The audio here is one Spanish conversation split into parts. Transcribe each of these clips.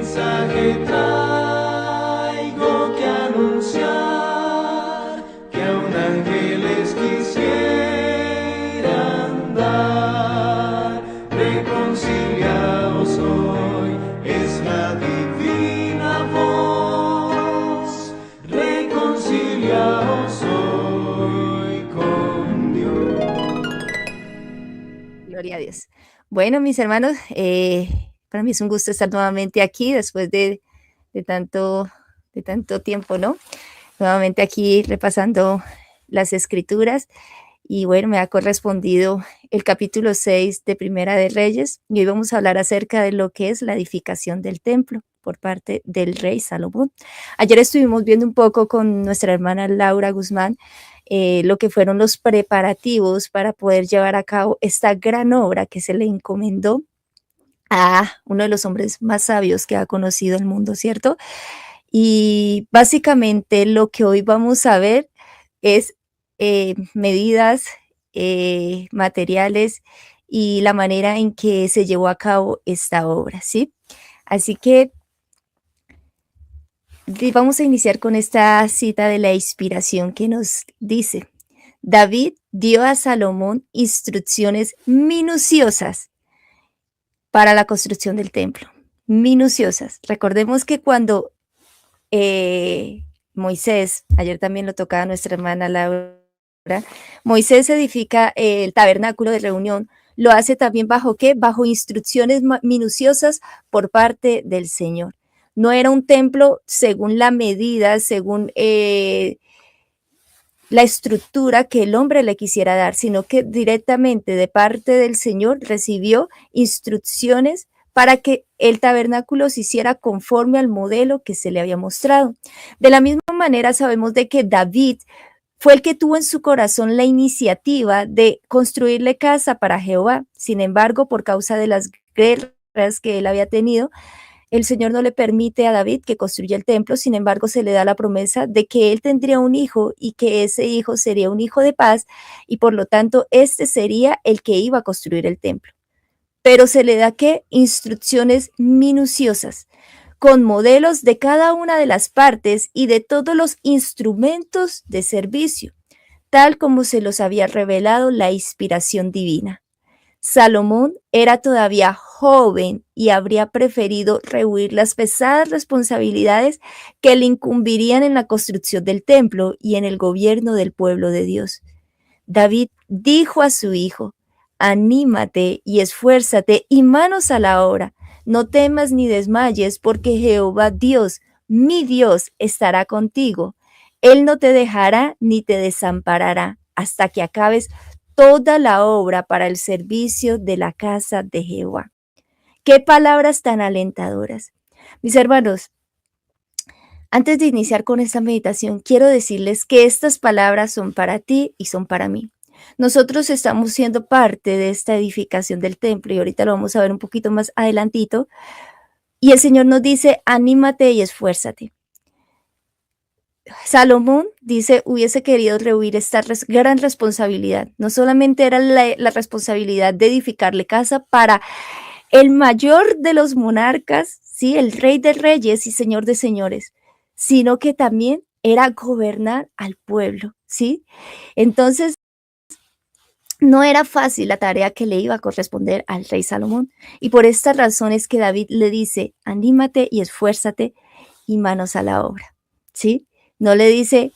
mensaje traigo que anunciar, que aún ángeles quisieran dar. Reconciliaos hoy, es la divina voz. Reconciliaos hoy con Dios. Gloria a Dios. Bueno, mis hermanos, para mí es un gusto estar nuevamente aquí después de tanto, de tanto tiempo, ¿no? Nuevamente aquí repasando las escrituras y bueno, me ha correspondido el capítulo 6 de Primera de Reyes y hoy vamos a hablar acerca de lo que es la edificación del templo por parte del rey Salomón. Ayer estuvimos viendo un poco con nuestra hermana Laura Guzmán lo que fueron los preparativos para poder llevar a cabo esta gran obra que se le encomendó a uno de los hombres más sabios que ha conocido el mundo, ¿cierto? Y básicamente lo que hoy vamos a ver es medidas, materiales y la manera en que se llevó a cabo esta obra, ¿sí? Así que vamos a iniciar con esta cita de la inspiración que nos dice: David dio a Salomón instrucciones minuciosas para la construcción del templo. Minuciosas. Recordemos que cuando Moisés, ayer también lo tocaba nuestra hermana Laura, Moisés edifica el tabernáculo de reunión, lo hace también bajo ¿qué? Bajo instrucciones minuciosas por parte del Señor. No era un templo según la medida, según la estructura que el hombre le quisiera dar, sino que directamente de parte del Señor recibió instrucciones para que el tabernáculo se hiciera conforme al modelo que se le había mostrado. De la misma manera sabemos de que David fue el que tuvo en su corazón la iniciativa de construirle casa para Jehová. Sin embargo, por causa de las guerras que él había tenido, el Señor no le permite a David que construya el templo, sin embargo se le da la promesa de que él tendría un hijo y que ese hijo sería un hijo de paz y por lo tanto este sería el que iba a construir el templo. Pero se le da ¿qué? Instrucciones minuciosas, con modelos de cada una de las partes y de todos los instrumentos de servicio, tal como se los había revelado la inspiración divina. Salomón era todavía joven y habría preferido rehuir las pesadas responsabilidades que le incumbirían en la construcción del templo y en el gobierno del pueblo de Dios. David dijo a su hijo: anímate y esfuérzate y manos a la obra. No temas ni desmayes, porque Jehová Dios, mi Dios, estará contigo. Él no te dejará ni te desamparará hasta que acabes toda la obra para el servicio de la casa de Jehová. Qué palabras tan alentadoras. Mis hermanos, antes de iniciar con esta meditación, quiero decirles que estas palabras son para ti y son para mí. Nosotros estamos siendo parte de esta edificación del templo y ahorita lo vamos a ver un poquito más adelantito. Y el Señor nos dice: anímate y esfuérzate. Salomón dice, hubiese querido rehuir esta gran responsabilidad. No solamente era la responsabilidad de edificarle casa para el mayor de los monarcas, ¿sí? El rey de reyes y señor de señores, sino que también era gobernar al pueblo, ¿sí? Entonces, no era fácil la tarea que le iba a corresponder al rey Salomón. Y por estas razones que David le dice: anímate y esfuérzate y manos a la obra, ¿sí? No le dice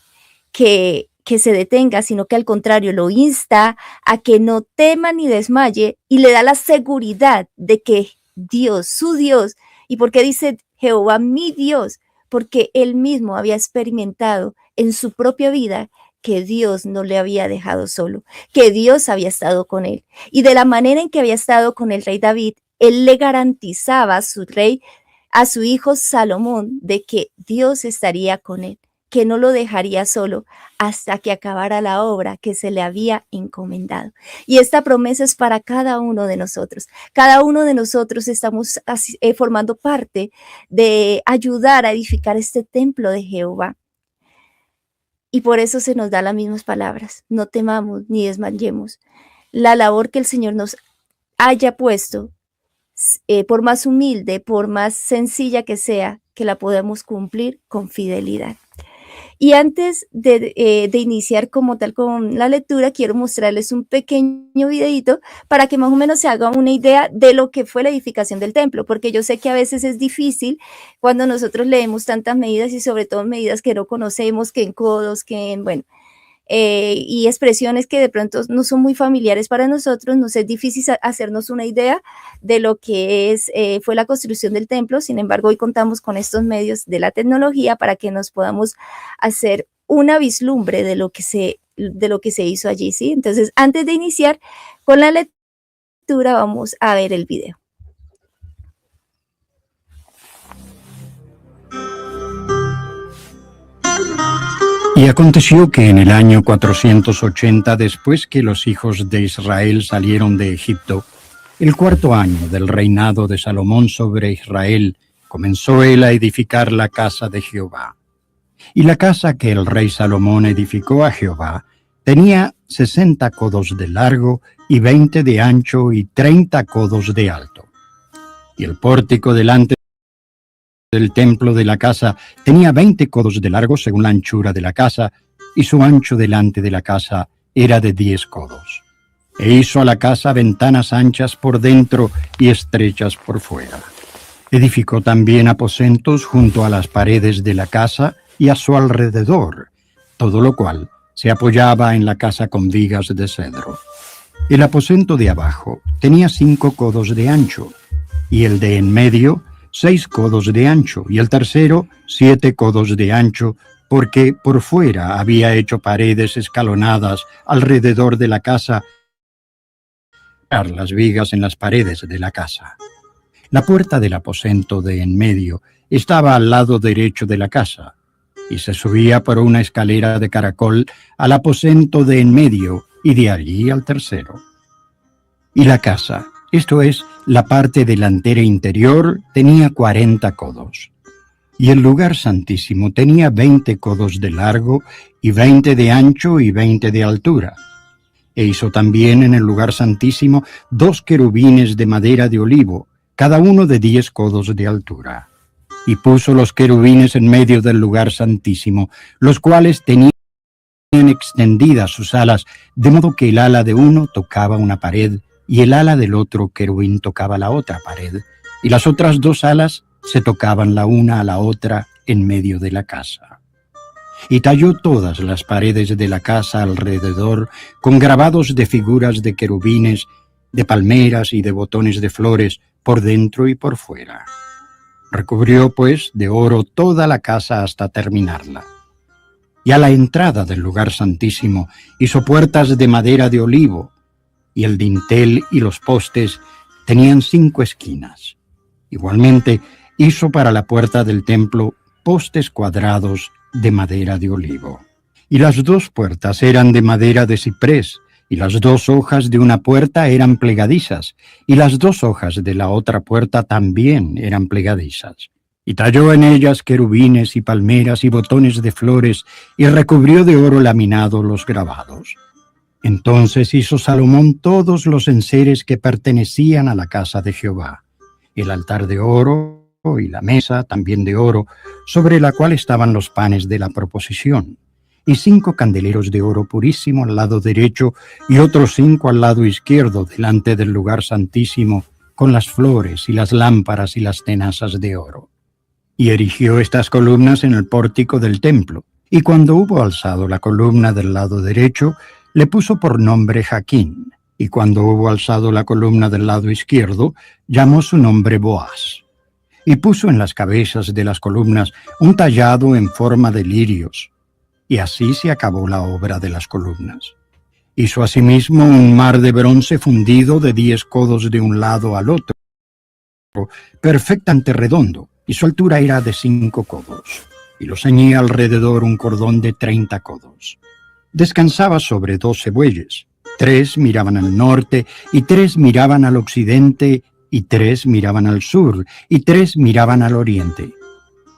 que se detenga, sino que al contrario lo insta a que no tema ni desmaye y le da la seguridad de que Dios, su Dios, ¿y por qué dice Jehová mi Dios? Porque él mismo había experimentado en su propia vida que Dios no le había dejado solo, que Dios había estado con él. Y de la manera en que había estado con el rey David, él le garantizaba a su rey, a su hijo Salomón, de que Dios estaría con él, que no lo dejaría solo hasta que acabara la obra que se le había encomendado. Y esta promesa es para cada uno de nosotros. Cada uno de nosotros estamos formando parte de ayudar a edificar este templo de Jehová. Y por eso se nos da las mismas palabras: no temamos ni desmayemos. La labor que el Señor nos haya puesto por más humilde, por más sencilla que sea, que la podamos cumplir con fidelidad. Y antes de iniciar como tal con la lectura, quiero mostrarles un pequeño videito para que más o menos se haga una idea de lo que fue la edificación del templo, porque yo sé que a veces es difícil cuando nosotros leemos tantas medidas y sobre todo medidas que no conocemos, que en codos, que en, bueno, y expresiones que de pronto no son muy familiares para nosotros, nos es difícil hacernos una idea de lo que fue la construcción del templo. Sin embargo, hoy contamos con estos medios de la tecnología para que nos podamos hacer una vislumbre de lo que se hizo allí, ¿sí? Entonces, antes de iniciar con la lectura, vamos a ver el video. Y aconteció que en el año 480, después que los hijos de Israel salieron de Egipto, el cuarto año del reinado de Salomón sobre Israel, comenzó él a edificar la casa de Jehová. Y la casa que el rey Salomón edificó a Jehová tenía 60 codos de largo y 20 de ancho y 30 codos de alto. Y el pórtico delante del templo de la casa tenía 20 codos de largo según la anchura de la casa, y su ancho delante de la casa era de 10 codos. E hizo a la casa ventanas anchas por dentro y estrechas por fuera. Edificó también aposentos junto a las paredes de la casa y a su alrededor, todo lo cual se apoyaba en la casa con vigas de cedro. El aposento de abajo tenía 5 codos de ancho, y el de en medio 6 codos de ancho, y el tercero 7 codos de ancho, porque por fuera había hecho paredes escalonadas alrededor de la casa, las vigas en las paredes de la casa. La puerta del aposento de en medio estaba al lado derecho de la casa, y se subía por una escalera de caracol al aposento de en medio, y de allí al tercero. Y la casa, esto es, la parte delantera interior, tenía 40 codos. Y el lugar santísimo tenía 20 codos de largo, y 20 de ancho, y 20 de altura. E hizo también en el lugar santísimo 2 querubines de madera de olivo, cada uno de 10 codos de altura. Y puso los querubines en medio del lugar santísimo, los cuales tenían extendidas sus alas, de modo que el ala de uno tocaba una pared, y el ala del otro querubín tocaba la otra pared, y las otras 2 alas se tocaban la una a la otra en medio de la casa. Y talló todas las paredes de la casa alrededor con grabados de figuras de querubines, de palmeras y de botones de flores por dentro y por fuera. Recubrió, pues, de oro toda la casa hasta terminarla. Y a la entrada del lugar santísimo hizo puertas de madera de olivo, y el dintel y los postes tenían 5 esquinas. Igualmente hizo para la puerta del templo postes cuadrados de madera de olivo. Y las 2 puertas eran de madera de ciprés, y las 2 hojas de una puerta eran plegadizas, y las 2 hojas de la otra puerta también eran plegadizas. Y talló en ellas querubines y palmeras y botones de flores, y recubrió de oro laminado los grabados. Entonces hizo Salomón todos los enseres que pertenecían a la casa de Jehová, el altar de oro y la mesa también de oro, sobre la cual estaban los panes de la proposición, y 5 candeleros de oro purísimo al lado derecho, y otros 5 al lado izquierdo delante del lugar santísimo, con las flores y las lámparas y las tenazas de oro. Y erigió estas columnas en el pórtico del templo, y cuando hubo alzado la columna del lado derecho, le puso por nombre Jaquín, y cuando hubo alzado la columna del lado izquierdo, llamó su nombre Boaz. Y puso en las cabezas de las columnas un tallado en forma de lirios, y así se acabó la obra de las columnas. Hizo asimismo un mar de bronce fundido de 10 codos de un lado al otro, perfectamente redondo, y su altura era de 5 codos, y lo ceñía alrededor un cordón de 30 codos. Descansaba sobre 12 bueyes, 3 miraban al norte, y 3 miraban al occidente, y 3 miraban al sur, y 3 miraban al oriente.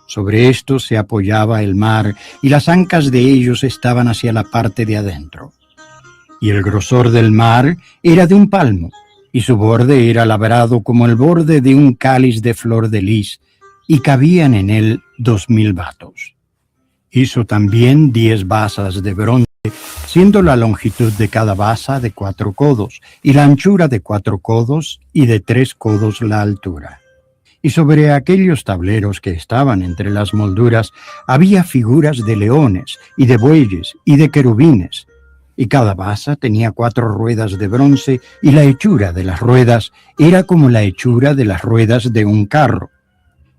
Sobre esto se apoyaba el mar, y las ancas de ellos estaban hacia la parte de adentro. Y el grosor del mar era de 1 palmo, y su borde era labrado como el borde de un cáliz de flor de lis, y cabían en él 2000 batos. Hizo también 10 basas de bronce, siendo la longitud de cada basa de 4 codos, y la anchura de 4 codos, y de 3 codos la altura. Y sobre aquellos tableros que estaban entre las molduras había figuras de leones, y de bueyes, y de querubines, y cada basa tenía 4 ruedas de bronce, y la hechura de las ruedas era como la hechura de las ruedas de un carro.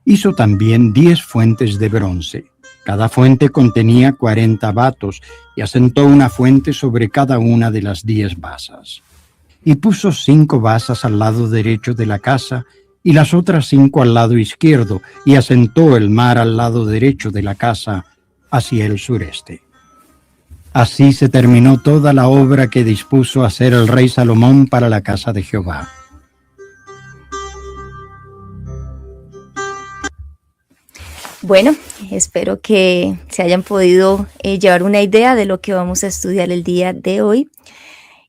Hizo también 10 fuentes de bronce. Cada fuente contenía 40 batos, y asentó una fuente sobre cada una de las 10 basas. Y puso 5 basas al lado derecho de la casa, y las otras 5 al lado izquierdo, y asentó el mar al lado derecho de la casa, hacia el sureste. Así se terminó toda la obra que dispuso hacer el rey Salomón para la casa de Jehová. Bueno, espero que se hayan podido llevar una idea de lo que vamos a estudiar el día de hoy.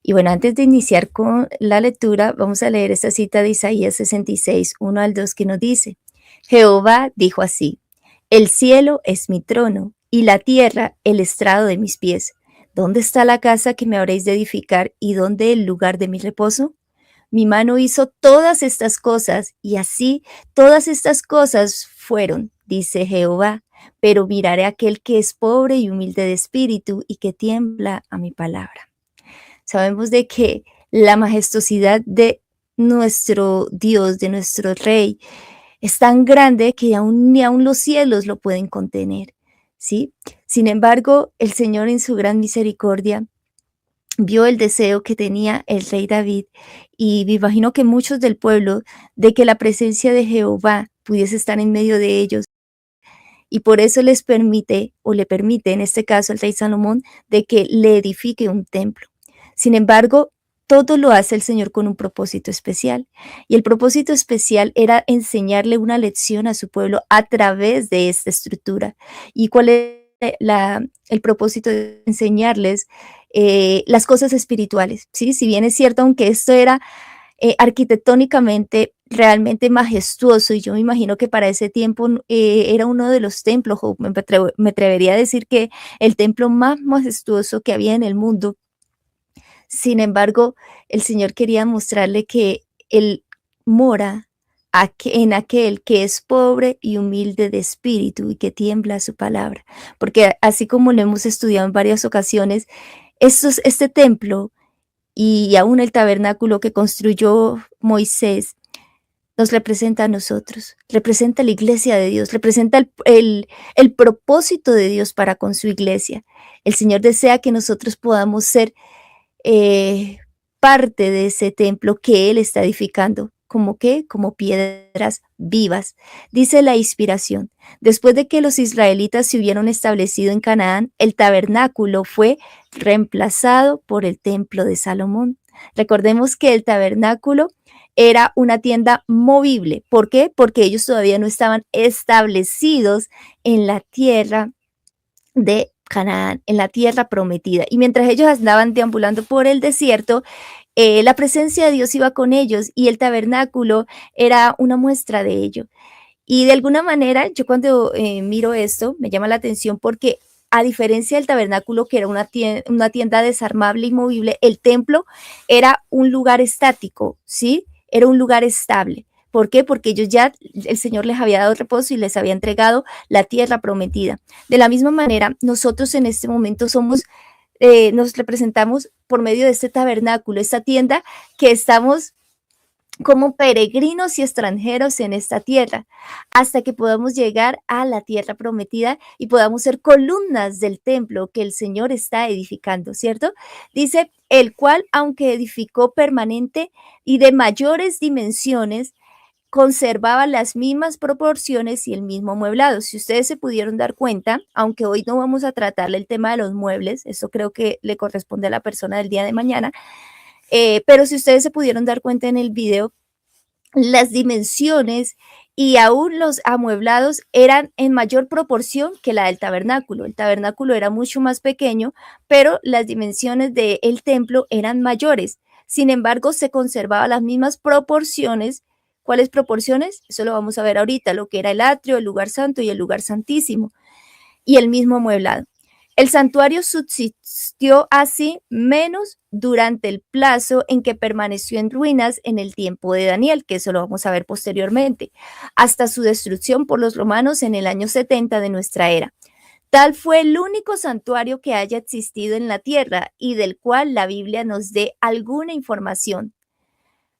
Y bueno, antes de iniciar con la lectura, vamos a leer esta cita de Isaías 66, 1 al 2, que nos dice: Jehová dijo así: el cielo es mi trono y la tierra el estrado de mis pies. ¿Dónde está la casa que me habréis de edificar y dónde el lugar de mi reposo? Mi mano hizo todas estas cosas, y así todas estas cosas fueron, dice Jehová, pero miraré a aquel que es pobre y humilde de espíritu y que tiembla a mi palabra. Sabemos de que la majestuosidad de nuestro Dios, de nuestro Rey, es tan grande que ni aun los cielos lo pueden contener, ¿sí? Sin embargo, el Señor en su gran misericordia vio el deseo que tenía el rey David, y me imagino que muchos del pueblo, de que la presencia de Jehová pudiese estar en medio de ellos, y por eso les permite, o le permite en este caso al rey Salomón, de que le edifique un templo. Sin embargo, todo lo hace el Señor con un propósito especial, y el propósito especial era enseñarle una lección a su pueblo a través de esta estructura. ¿Y cuál es el propósito de enseñarles? Las cosas espirituales, ¿sí? Si bien es cierto, aunque esto era arquitectónicamente realmente majestuoso, y yo me imagino que para ese tiempo era uno de los templos, o me atrevería a decir que el templo más majestuoso que había en el mundo. Sin embargo, el Señor quería mostrarle que Él mora en aquel que es pobre y humilde de espíritu y que tiembla a su palabra. Porque así como lo hemos estudiado en varias ocasiones, este templo y aún el tabernáculo que construyó Moisés nos representa a nosotros, representa la iglesia de Dios, representa el propósito de Dios para con su iglesia. El Señor desea que nosotros podamos ser parte de ese templo que Él está edificando. ¿Como qué? Como piedras vivas. Dice la inspiración: después de que los israelitas se hubieron establecido en Canaán, el tabernáculo fue reemplazado por el templo de Salomón. Recordemos que el tabernáculo era una tienda movible. ¿Por qué? Porque ellos todavía no estaban establecidos en la tierra de Canaán, en la tierra prometida. Y mientras ellos andaban deambulando por el desierto, la presencia de Dios iba con ellos, y el tabernáculo era una muestra de ello. Y de alguna manera, yo cuando miro esto, me llama la atención porque, a diferencia del tabernáculo, que era una tienda desarmable y movible, el templo era un lugar estático, ¿sí? Era un lugar estable. ¿Por qué? Porque ellos ya, el Señor les había dado reposo y les había entregado la tierra prometida. De la misma manera, nosotros en este momento nos representamos por medio de este tabernáculo, esta tienda que estamos como peregrinos y extranjeros en esta tierra, hasta que podamos llegar a la tierra prometida y podamos ser columnas del templo que el Señor está edificando, ¿cierto? Dice: el cual, aunque edificó permanente y de mayores dimensiones, conservaba las mismas proporciones y el mismo amueblado. Si ustedes se pudieron dar cuenta, aunque hoy no vamos a tratar el tema de los muebles, eso creo que le corresponde a la persona del día de mañana, pero si ustedes se pudieron dar cuenta en el video, las dimensiones y aún los amueblados eran en mayor proporción que la del tabernáculo. El tabernáculo era mucho más pequeño, pero las dimensiones del templo eran mayores. Sin embargo, se conservaban las mismas proporciones. ¿Cuáles proporciones? Eso lo vamos a ver ahorita, lo que era el atrio, el lugar santo y el lugar santísimo, y el mismo amueblado. El santuario subsistió así menos durante el plazo en que permaneció en ruinas en el tiempo de Daniel, que eso lo vamos a ver posteriormente, hasta su destrucción por los romanos en el año 70 de nuestra era. Tal fue el único santuario que haya existido en la tierra y del cual la Biblia nos dé alguna información.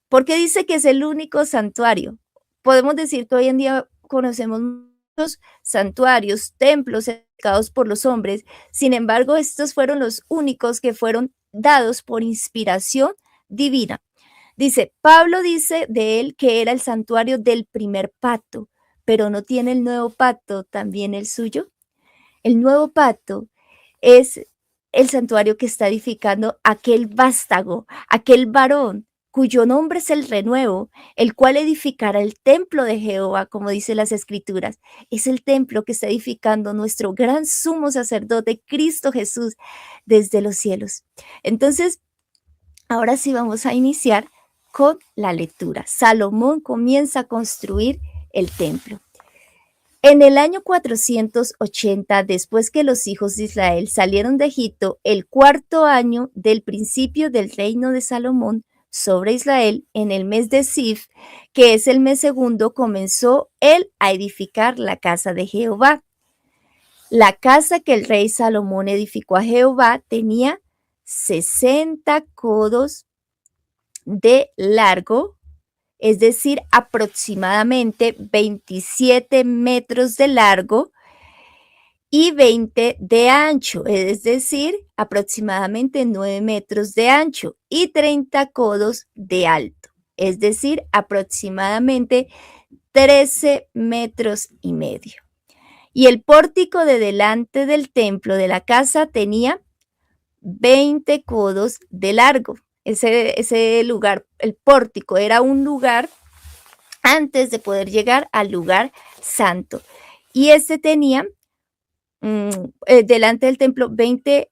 ¿Por qué dice que es el único santuario? Podemos decir que hoy en día conocemos muchos santuarios, templos edificados por los hombres. Sin embargo, estos fueron los únicos que fueron dados por inspiración divina. Dice, Pablo dice de él que era el santuario del primer pacto, pero ¿no tiene el nuevo pacto también el suyo? El nuevo pacto es el santuario que está edificando aquel vástago, aquel varón cuyo nombre es el renuevo, el cual edificará el templo de Jehová, como dice las escrituras. Es el templo que está edificando nuestro gran sumo sacerdote, Cristo Jesús, desde los cielos. Entonces, ahora sí vamos a iniciar con la lectura. Salomón comienza a construir el templo. En el año 480, después que los hijos de Israel salieron de Egipto, el cuarto año del principio del reino de Salomón sobre Israel, en el mes de Sif, que es el mes segundo, comenzó él a edificar la casa de Jehová. La casa que el rey Salomón edificó a Jehová tenía 60 codos de largo, es decir, aproximadamente 27 metros de largo y 20 de ancho, es decir, aproximadamente 9 metros de ancho y 30 codos de alto, es decir, aproximadamente 13 metros y medio. Y el pórtico de delante del templo de la casa tenía 20 codos de largo. Ese lugar, el pórtico, era un lugar antes de poder llegar al lugar santo. Y este tenía delante del templo 20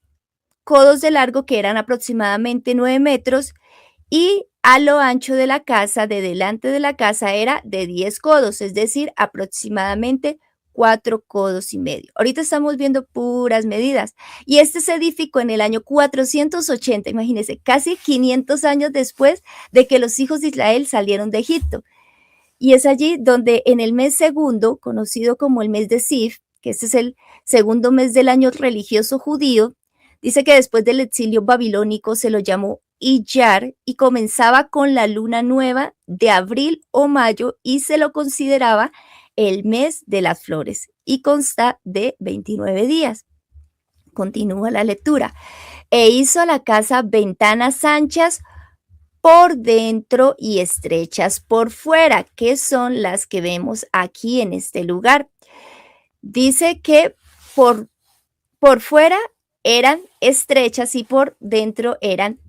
codos de largo, que eran aproximadamente 9 metros, y a lo ancho de la casa, de delante de la casa, era de 10 codos, es decir, aproximadamente 4 codos y medio. Ahorita estamos viendo puras medidas. Y este se edificó en el año 480, imagínense, casi 500 años después de que los hijos de Israel salieron de Egipto. Y es allí donde en el mes segundo, conocido como el mes de Sif, que este es el segundo mes del año religioso judío, dice que después del exilio babilónico se lo llamó Iyar y comenzaba con la luna nueva de abril o mayo y se lo consideraba el mes de las flores y consta de 29 días. Continúa la lectura. E hizo a la casa ventanas anchas por dentro y estrechas por fuera, que son las que vemos aquí en este lugar. Dice que por fuera eran estrechas y por dentro eran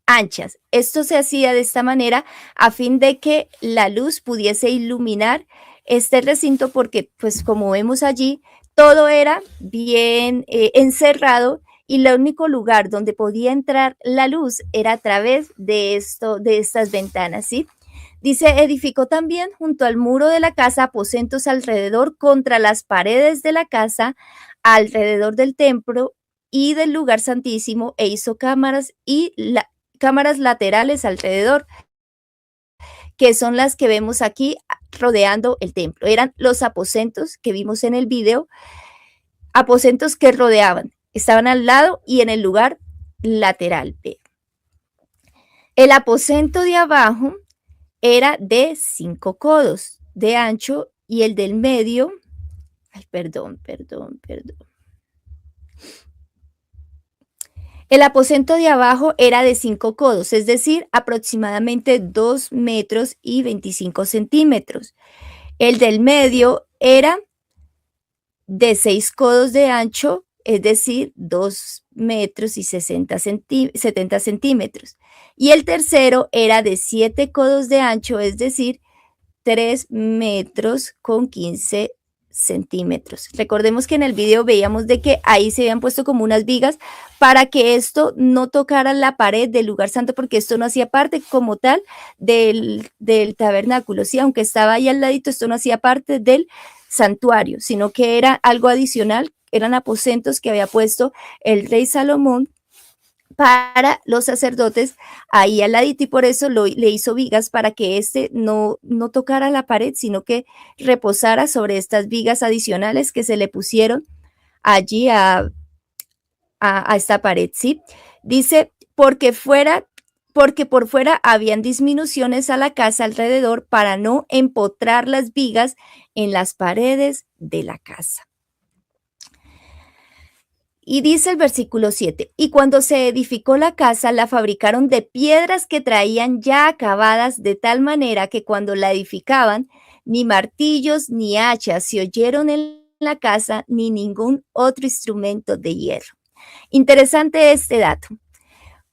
anchas. Esto se hacía de esta manera a fin de que la luz pudiese iluminar este recinto, porque pues como vemos allí, todo era bien encerrado y el único lugar donde podía entrar la luz era a través de estas ventanas, ¿sí? Dice, edificó también junto al muro de la casa aposentos alrededor contra las paredes de la casa, alrededor del templo y del lugar santísimo, e hizo cámaras y cámaras laterales alrededor, que son las que vemos aquí rodeando el templo. Eran los aposentos que vimos en el video, aposentos que rodeaban, estaban al lado y en el lugar lateral. El aposento de abajo era de 5 codos de ancho y el del medio, perdón. El aposento de abajo era de 5 codos, es decir, aproximadamente 2 metros y 25 centímetros. El del medio era de 6 codos de ancho, es decir, 2 metros y 70 centímetros. Y el tercero era de 7 codos de ancho, es decir, 3 metros con 15 centímetros. Recordemos que en el video veíamos de que ahí se habían puesto como unas vigas para que esto no tocara la pared del lugar santo, porque esto no hacía parte como tal del tabernáculo, ¿sí? Aunque estaba ahí al ladito, esto no hacía parte del santuario, sino que era algo adicional, eran aposentos que había puesto el rey Salomón para los sacerdotes ahí al ladito, y por eso le hizo vigas para que no tocara la pared, sino que reposara sobre estas vigas adicionales que se le pusieron allí a esta pared, ¿sí? Dice, porque por fuera habían disminuciones a la casa alrededor para no empotrar las vigas en las paredes de la casa. Y dice el versículo 7, y cuando se edificó la casa, la fabricaron de piedras que traían ya acabadas, de tal manera que cuando la edificaban, ni martillos ni hachas se oyeron en la casa, ni ningún otro instrumento de hierro. Interesante este dato,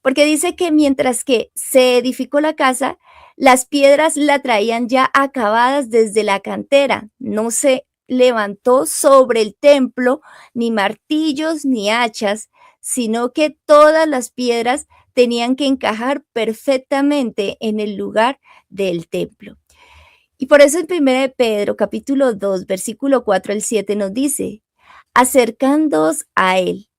porque dice que mientras que se edificó la casa, las piedras la traían ya acabadas desde la cantera, no se levantó sobre el templo ni martillos ni hachas, sino que todas las piedras tenían que encajar perfectamente en el lugar del templo. Y por eso en 1 de Pedro, capítulo 2, versículo 4 al 7 nos dice, acercándoos a él.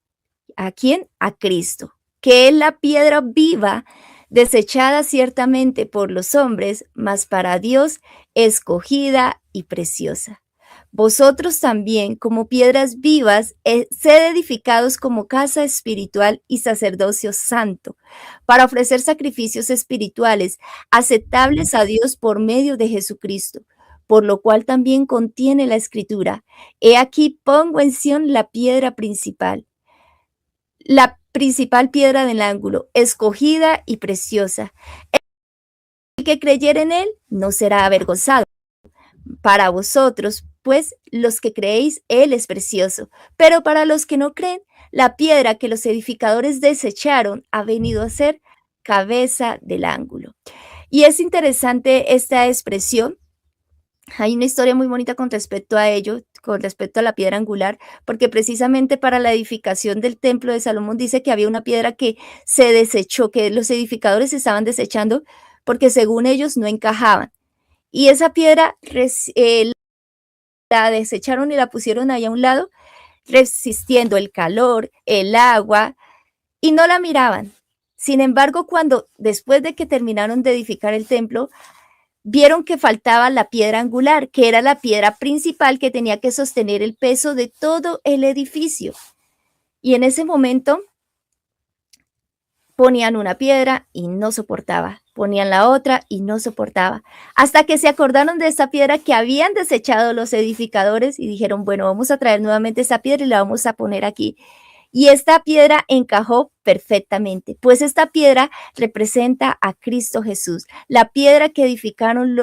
¿A quién? A Cristo, que es la piedra viva, desechada ciertamente por los hombres, mas para Dios escogida y preciosa. Vosotros también, como piedras vivas, sed edificados como casa espiritual y sacerdocio santo, para ofrecer sacrificios espirituales aceptables a Dios por medio de Jesucristo, por lo cual también contiene la Escritura. He aquí pongo en Sión la piedra principal, la principal piedra del ángulo, escogida y preciosa. El que creyere en él no será avergonzado. Para vosotros, pues, los que creéis, él es precioso. Pero para los que no creen, la piedra que los edificadores desecharon ha venido a ser cabeza del ángulo. Y es interesante esta expresión. Hay una historia muy bonita con respecto a ello, con respecto a la piedra angular, porque precisamente para la edificación del templo de Salomón dice que había una piedra que se desechó, que los edificadores estaban desechando porque según ellos no encajaban. Y esa piedra la desecharon y la pusieron ahí a un lado, resistiendo el calor, el agua, y no la miraban. Sin embargo, después de que terminaron de edificar el templo, vieron que faltaba la piedra angular, que era la piedra principal que tenía que sostener el peso de todo el edificio. Y en ese momento ponían una piedra y no soportaba, ponían la otra y no soportaba, hasta que se acordaron de esta piedra que habían desechado los edificadores y dijeron, bueno, vamos a traer nuevamente esta piedra y la vamos a poner aquí. Y esta piedra encajó perfectamente, pues esta piedra representa a Cristo Jesús, la piedra que desecharon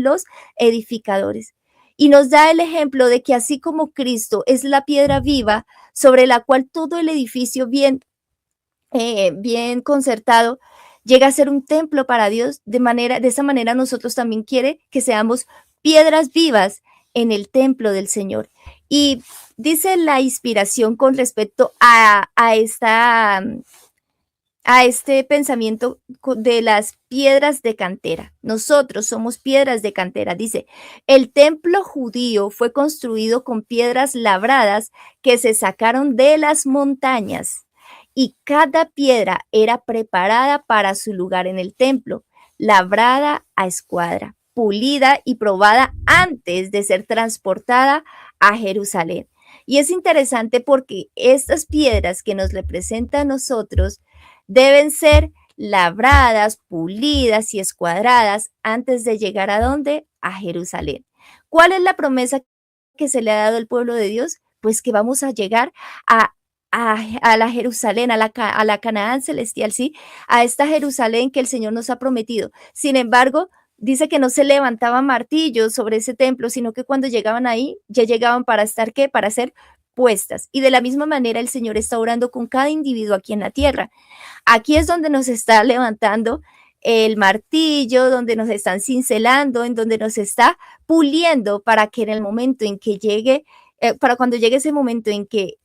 los edificadores. Y nos da el ejemplo de que así como Cristo es la piedra viva sobre la cual todo el edificio bien concertado llega a ser un templo para Dios, de esa manera nosotros también quiere que seamos piedras vivas en el templo del Señor. Y dice la inspiración con respecto a este pensamiento de las piedras de cantera. Nosotros somos piedras de cantera. Dice, el templo judío fue construido con piedras labradas que se sacaron de las montañas, y cada piedra era preparada para su lugar en el templo, labrada a escuadra, pulida y probada antes de ser transportada a Jerusalén. Y es interesante porque estas piedras que nos representan a nosotros deben ser labradas, pulidas y escuadradas antes de llegar ¿a dónde? A Jerusalén. ¿Cuál es la promesa que se le ha dado al pueblo de Dios? Pues que vamos a llegar a la Jerusalén, a la Canaán celestial, ¿sí? A esta Jerusalén que el Señor nos ha prometido. Sin embargo, dice que no se levantaban martillos sobre ese templo, sino que cuando llegaban ahí, ya llegaban para estar, ¿qué? Para ser puestas. Y de la misma manera el Señor está orando con cada individuo aquí en la tierra. Aquí es donde nos está levantando el martillo, donde nos están cincelando, en donde nos está puliendo para que en el momento en que llegue, para cuando llegue ese momento en que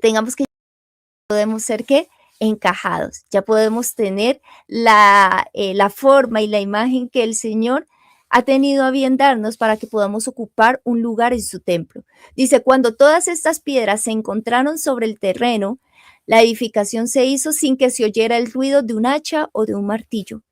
tengamos que, podemos ser que encajados, ya podemos tener la forma y la imagen que el Señor ha tenido a bien darnos para que podamos ocupar un lugar en su templo. Dice, cuando todas estas piedras se encontraron sobre el terreno, la edificación se hizo sin que se oyera el ruido de un hacha o de un martillo.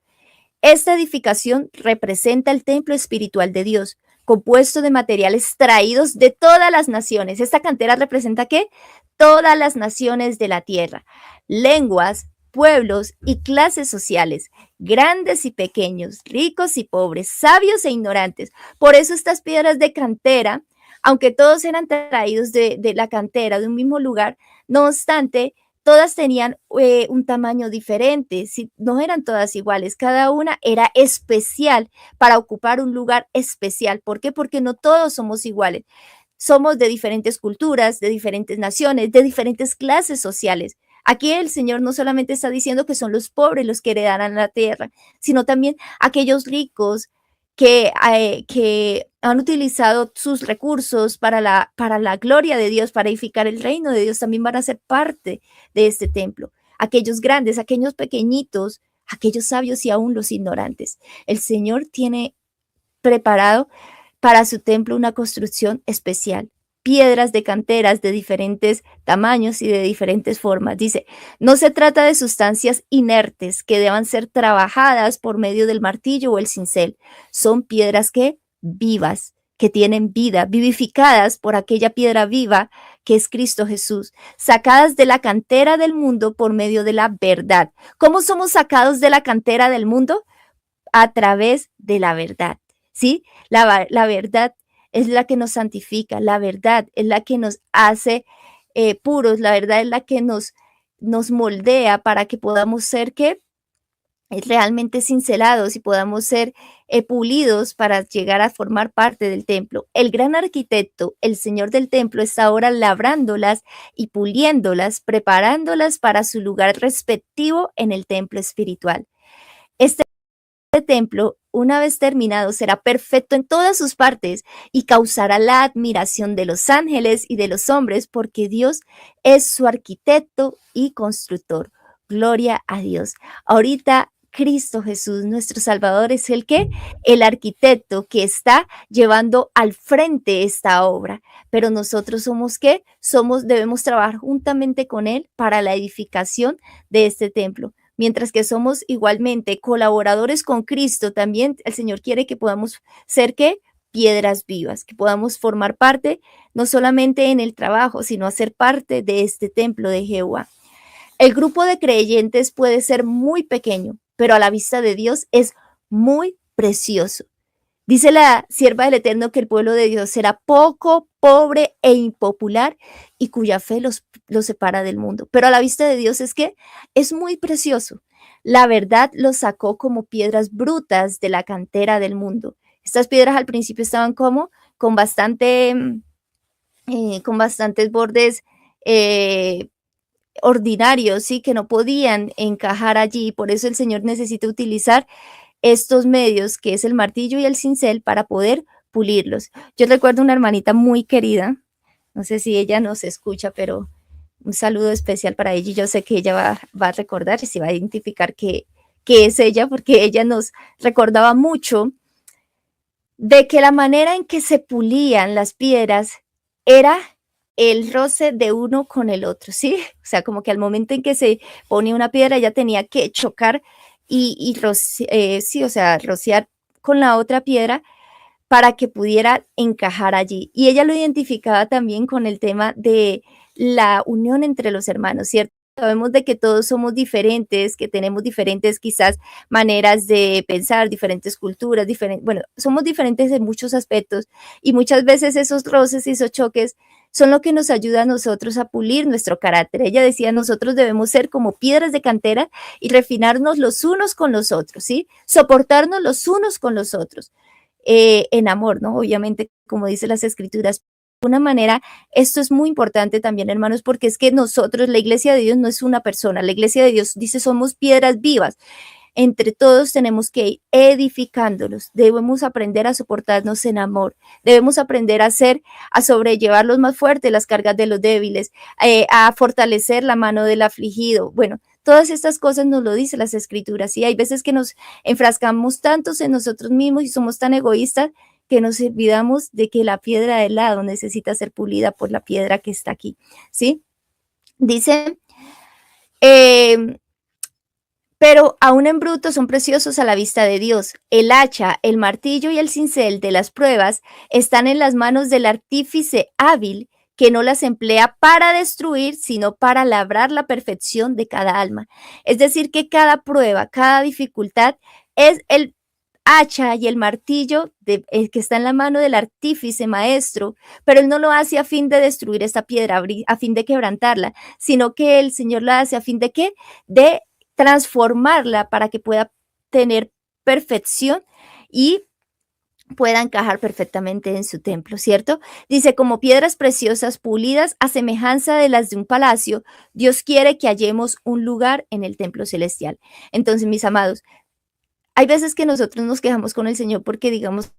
Esta edificación representa el templo espiritual de Dios, compuesto de materiales traídos de todas las naciones. Esta cantera representa ¿qué? Todas las naciones de la tierra, lenguas, pueblos y clases sociales, grandes y pequeños, ricos y pobres, sabios e ignorantes. Por eso estas piedras de cantera, aunque todos eran traídos de la cantera, de un mismo lugar, no obstante, todas tenían un tamaño diferente, no eran todas iguales, cada una era especial para ocupar un lugar especial. ¿Por qué? Porque no todos somos iguales. Somos de diferentes culturas, de diferentes naciones, de diferentes clases sociales. Aquí el Señor no solamente está diciendo que son los pobres los que heredarán la tierra, sino también aquellos ricos que han utilizado sus recursos para la gloria de Dios, para edificar el reino de Dios, también van a ser parte de este templo. Aquellos grandes, aquellos pequeñitos, aquellos sabios y aún los ignorantes. El Señor tiene preparado para su templo una construcción especial, piedras de canteras de diferentes tamaños y de diferentes formas. Dice, no se trata de sustancias inertes que deban ser trabajadas por medio del martillo o el cincel. Son piedras que vivas, que tienen vida, vivificadas por aquella piedra viva que es Cristo Jesús, sacadas de la cantera del mundo por medio de la verdad. ¿Cómo somos sacados de la cantera del mundo? A través de la verdad, ¿sí? La verdad es la que nos santifica, la verdad es la que nos hace puros, la verdad es la que nos moldea para que podamos ser que realmente cincelados y podamos ser pulidos para llegar a formar parte del templo. El gran arquitecto, el Señor del templo, está ahora labrándolas y puliéndolas, preparándolas para su lugar respectivo en el templo espiritual. Este templo, una vez terminado, será perfecto en todas sus partes y causará la admiración de los ángeles y de los hombres, porque Dios es su arquitecto y constructor. Gloria a Dios. Ahorita Cristo Jesús, nuestro Salvador, es el arquitecto que está llevando al frente esta obra. Pero nosotros somos ¿qué? Debemos trabajar juntamente con Él para la edificación de este templo. Mientras que somos igualmente colaboradores con Cristo, también el Señor quiere que podamos ser ¿qué? Piedras vivas, que podamos formar parte no solamente en el trabajo, sino hacer parte de este templo de Jehová. El grupo de creyentes puede ser muy pequeño, pero a la vista de Dios es muy precioso. Dice la sierva del Eterno que el pueblo de Dios será poco, pobre e impopular y cuya fe los separa del mundo. Pero a la vista de Dios es que es muy precioso. La verdad los sacó como piedras brutas de la cantera del mundo. Estas piedras al principio estaban como con bastantes bordes ordinarios, ¿sí? Que no podían encajar allí. Por eso el Señor necesita utilizar estos medios, que es el martillo y el cincel, para poder pulirlos. Yo recuerdo una hermanita muy querida, no sé si ella nos escucha, pero un saludo especial para ella, y yo sé que ella va a recordar y se va a identificar que es ella, porque ella nos recordaba mucho de que la manera en que se pulían las piedras era el roce de uno con el otro, ¿sí? O sea, como que al momento en que se ponía una piedra, ella tenía que chocar y rociar con la otra piedra para que pudiera encajar allí. Y ella lo identificaba también con el tema de la unión entre los hermanos, ¿cierto? Sabemos de que todos somos diferentes, que tenemos diferentes quizás maneras de pensar, diferentes culturas, somos diferentes en muchos aspectos, y muchas veces esos roces y esos choques son lo que nos ayuda a nosotros a pulir nuestro carácter. Ella decía, nosotros debemos ser como piedras de cantera y refinarnos los unos con los otros, ¿sí? Soportarnos los unos con los otros, en amor, ¿no? Obviamente, como dice las Escrituras. De alguna manera, esto es muy importante también, hermanos, porque es que nosotros, la iglesia de Dios no es una persona, la iglesia de Dios dice somos piedras vivas. entre todos tenemos que ir edificándolos. Debemos aprender a soportarnos en amor. Debemos aprender a sobrellevar los más fuertes, las cargas de los débiles, a fortalecer la mano del afligido. Bueno, todas estas cosas nos lo dicen las escrituras, y hay veces que nos enfrascamos tantos en nosotros mismos y somos tan egoístas que nos olvidamos de que la piedra del lado necesita ser pulida por la piedra que está aquí, ¿sí? Dice, pero aún en bruto son preciosos a la vista de Dios. El hacha, el martillo y el cincel de las pruebas están en las manos del artífice hábil, que no las emplea para destruir, sino para labrar la perfección de cada alma. Es decir, que cada prueba, cada dificultad es el hacha y el martillo que está en la mano del artífice maestro, pero él no lo hace a fin de destruir esta piedra, a fin de quebrantarla, sino que el Señor la hace a fin de ¿qué? De transformarla para que pueda tener perfección y pueda encajar perfectamente en su templo, ¿cierto? Dice, como piedras preciosas pulidas a semejanza de las de un palacio, Dios quiere que hallemos un lugar en el templo celestial. Entonces, mis amados, hay veces que nosotros nos quejamos con el Señor porque digamos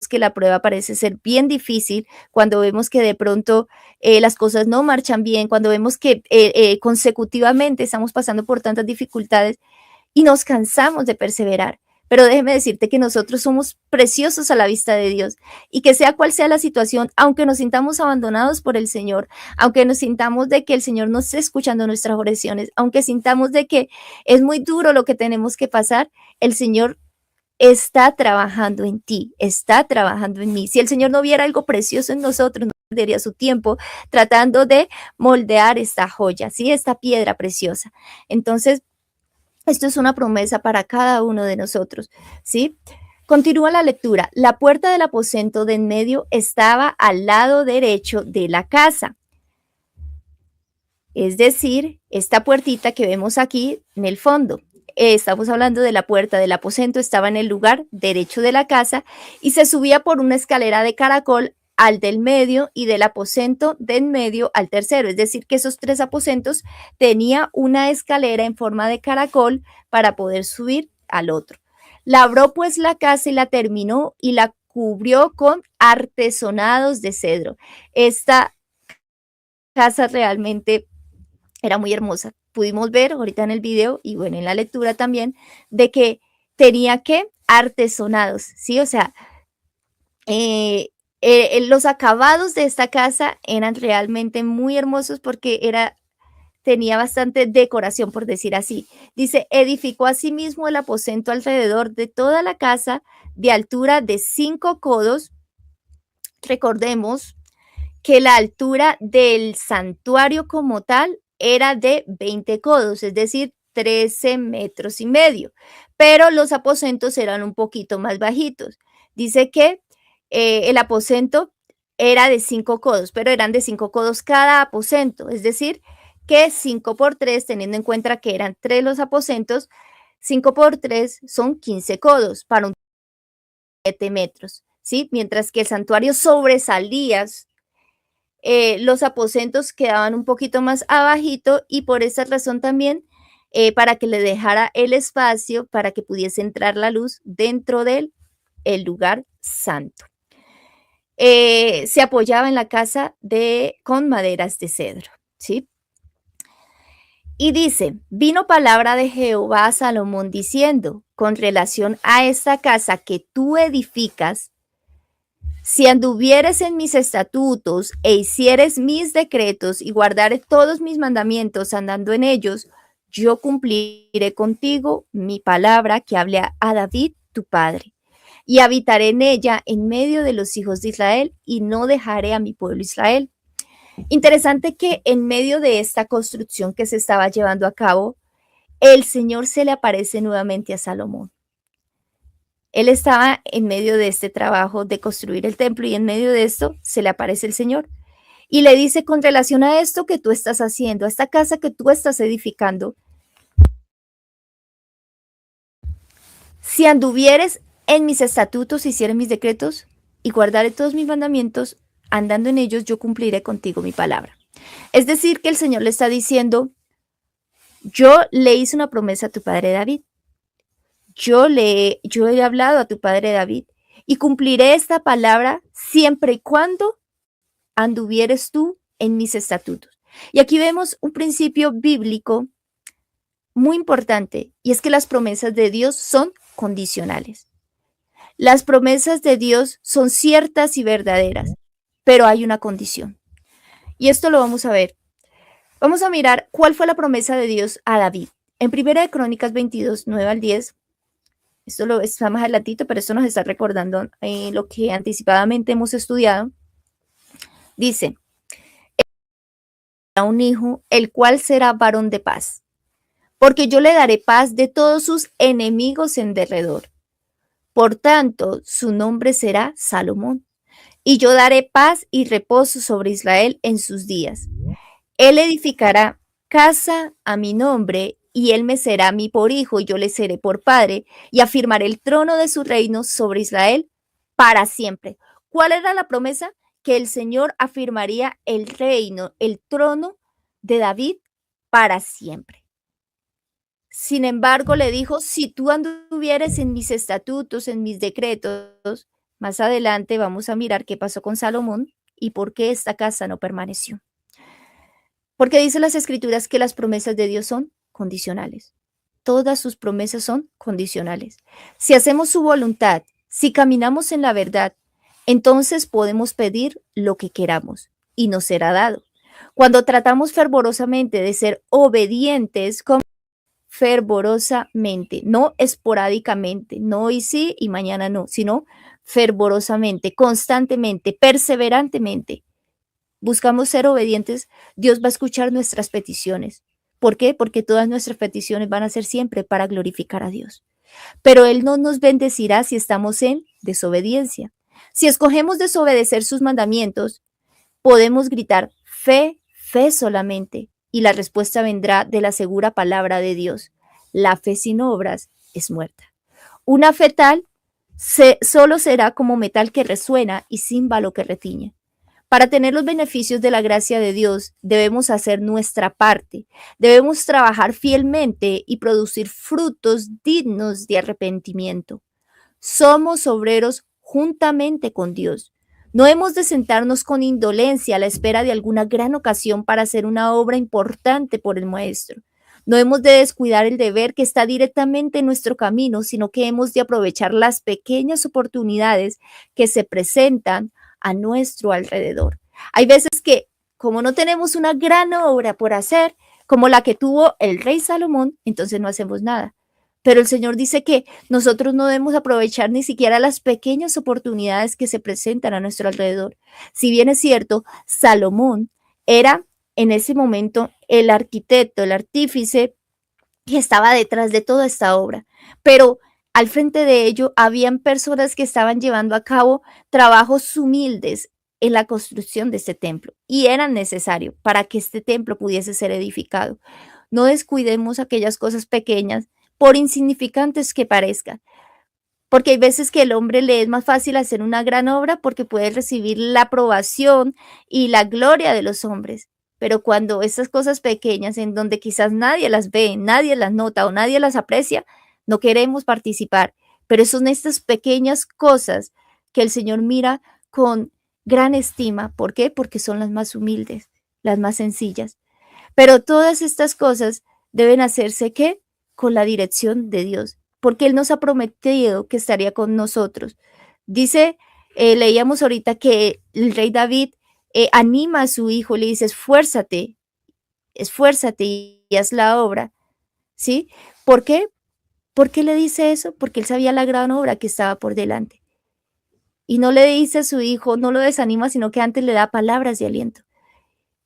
que la prueba parece ser bien difícil, cuando vemos que de pronto las cosas no marchan bien, cuando vemos que consecutivamente estamos pasando por tantas dificultades y nos cansamos de perseverar. Pero déjeme decirte que nosotros somos preciosos a la vista de Dios, y que sea cual sea la situación, aunque nos sintamos abandonados por el Señor, aunque nos sintamos de que el Señor no esté escuchando nuestras oraciones, aunque sintamos de que es muy duro lo que tenemos que pasar, el Señor está trabajando en ti, está trabajando en mí. Si el Señor no viera algo precioso en nosotros, no perdería su tiempo tratando de moldear esta joya, ¿sí? Esta piedra preciosa. Entonces, esto es una promesa para cada uno de nosotros, ¿sí? Continúa la lectura. La puerta del aposento de en medio estaba al lado derecho de la casa. Es decir, esta puertita que vemos aquí en el fondo. Estamos hablando de la puerta del aposento, estaba en el lugar derecho de la casa y se subía por una escalera de caracol al del medio y del aposento de en medio al tercero. Es decir, que esos tres aposentos tenía una escalera en forma de caracol para poder subir al otro. Labró pues la casa y la terminó y la cubrió con artesonados de cedro. Esta casa realmente era muy hermosa. Pudimos ver ahorita en el video y bueno, en la lectura también, de que tenía que artesonados, ¿sí? O sea, los acabados de esta casa eran realmente muy hermosos porque tenía bastante decoración, por decir así. Dice, edificó asimismo el aposento alrededor de toda la casa de altura de 5 codos. Recordemos que la altura del santuario como tal era de 20 codos, es decir, 13 metros y medio, pero los aposentos eran un poquito más bajitos. Dice que el aposento era de 5 codos, pero eran de 5 codos cada aposento, es decir, que 5 por 3, teniendo en cuenta que eran 3 los aposentos, 5 por 3 son 15 codos para un 7 metros, ¿sí? Mientras que el santuario sobresalía, los aposentos quedaban un poquito más abajito y por esa razón también para que le dejara el espacio para que pudiese entrar la luz dentro del lugar santo. Se apoyaba en la casa con maderas de cedro, ¿sí? Y dice, vino palabra de Jehová a Salomón diciendo, con relación a esta casa que tú edificas, si anduvieres en mis estatutos e hicieres mis decretos y guardares todos mis mandamientos andando en ellos, yo cumpliré contigo mi palabra que hablé a David, tu padre, y habitaré en ella en medio de los hijos de Israel y no dejaré a mi pueblo Israel. Interesante que en medio de esta construcción que se estaba llevando a cabo, el Señor se le aparece nuevamente a Salomón. Él estaba en medio de este trabajo de construir el templo y en medio de esto se le aparece el Señor y le dice, con relación a esto que tú estás haciendo, a esta casa que tú estás edificando, si anduvieres en mis estatutos, hicieres mis decretos y guardaré todos mis mandamientos, andando en ellos, yo cumpliré contigo mi palabra. Es decir, que el Señor le está diciendo, yo le hice una promesa a tu padre David. yo he hablado a tu padre David y cumpliré esta palabra siempre y cuando anduvieres tú en mis estatutos. Y aquí vemos un principio bíblico muy importante, y es que las promesas de Dios son condicionales. Las promesas de Dios son ciertas y verdaderas, pero hay una condición. Y esto lo vamos a ver. Vamos a mirar cuál fue la promesa de Dios a David. En 1 de Crónicas 22, 9 al 10, esto está más adelantito, pero esto nos está recordando lo que anticipadamente hemos estudiado. Dice, a un hijo, el cual será varón de paz, porque yo le daré paz de todos sus enemigos en derredor. Por tanto, su nombre será Salomón, y yo daré paz y reposo sobre Israel en sus días. Él edificará casa a mi nombre, y él me será a mí por hijo, y yo le seré por padre, y afirmaré el trono de su reino sobre Israel para siempre. ¿Cuál era la promesa? Que el Señor afirmaría el reino, el trono de David para siempre. Sin embargo, le dijo, si tú anduvieres en mis estatutos, en mis decretos, más adelante vamos a mirar qué pasó con Salomón y por qué esta casa no permaneció. Porque dice las Escrituras que las promesas de Dios son condicionales. Todas sus promesas son condicionales. Si hacemos su voluntad, si caminamos en la verdad, entonces podemos pedir lo que queramos y nos será dado. Cuando tratamos fervorosamente de ser obedientes, como fervorosamente, no esporádicamente, no hoy sí y mañana no, sino fervorosamente, constantemente, perseverantemente. Buscamos ser obedientes, Dios va a escuchar nuestras peticiones. ¿Por qué? Porque todas nuestras peticiones van a ser siempre para glorificar a Dios. Pero Él no nos bendecirá si estamos en desobediencia. Si escogemos desobedecer sus mandamientos, podemos gritar fe, fe solamente, y la respuesta vendrá de la segura palabra de Dios. La fe sin obras es muerta. Una fe tal solo será como metal que resuena y címbalo que retiñe. Para tener los beneficios de la gracia de Dios, debemos hacer nuestra parte. Debemos trabajar fielmente y producir frutos dignos de arrepentimiento. Somos obreros juntamente con Dios. No hemos de sentarnos con indolencia a la espera de alguna gran ocasión para hacer una obra importante por el Maestro. No hemos de descuidar el deber que está directamente en nuestro camino, sino que hemos de aprovechar las pequeñas oportunidades que se presentan a nuestro alrededor. Hay veces que, como no tenemos una gran obra por hacer, como la que tuvo el rey Salomón, entonces no hacemos nada. Pero el Señor dice que nosotros no debemos aprovechar ni siquiera las pequeñas oportunidades que se presentan a nuestro alrededor. Si bien es cierto, Salomón era en ese momento el arquitecto, el artífice que estaba detrás de toda esta obra, pero al frente de ello habían personas que estaban llevando a cabo trabajos humildes en la construcción de este templo y eran necesarios para que este templo pudiese ser edificado. No descuidemos aquellas cosas pequeñas por insignificantes que parezcan, porque hay veces que el hombre le es más fácil hacer una gran obra porque puede recibir la aprobación y la gloria de los hombres. Pero cuando esas cosas pequeñas en donde quizás nadie las ve, nadie las nota o nadie las aprecia, no queremos participar. Pero son estas pequeñas cosas que el Señor mira con gran estima. ¿Por qué? Porque son las más humildes, las más sencillas. Pero todas estas cosas deben hacerse, ¿qué? Con la dirección de Dios, porque Él nos ha prometido que estaría con nosotros. Dice, leíamos ahorita que el rey David anima a su hijo, le dice, esfuérzate y haz la obra, ¿sí? ¿Por qué? ¿Por qué le dice eso? Porque él sabía la gran obra que estaba por delante. Y no le dice a su hijo, no lo desanima, sino que antes le da palabras de aliento.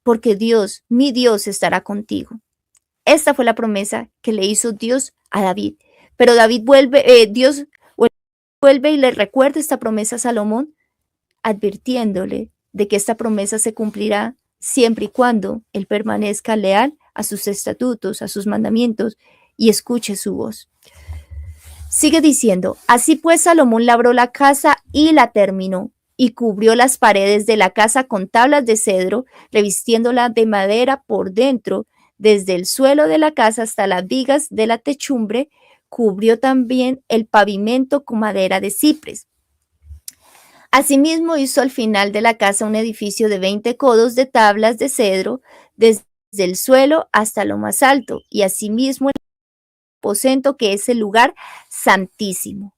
Porque Dios, mi Dios, estará contigo. Esta fue la promesa que le hizo Dios a David. Pero David Dios vuelve y le recuerda esta promesa a Salomón, advirtiéndole de que esta promesa se cumplirá siempre y cuando él permanezca leal a sus estatutos, a sus mandamientos y escuche su voz. Sigue diciendo, así pues Salomón labró la casa y la terminó, y cubrió las paredes de la casa con tablas de cedro, revistiéndola de madera por dentro, desde el suelo de la casa hasta las vigas de la techumbre, cubrió también el pavimento con madera de ciprés. Asimismo hizo al final de la casa un edificio de 20 codos de tablas de cedro desde el suelo hasta lo más alto, y asimismo el aposento, que es el lugar santísimo.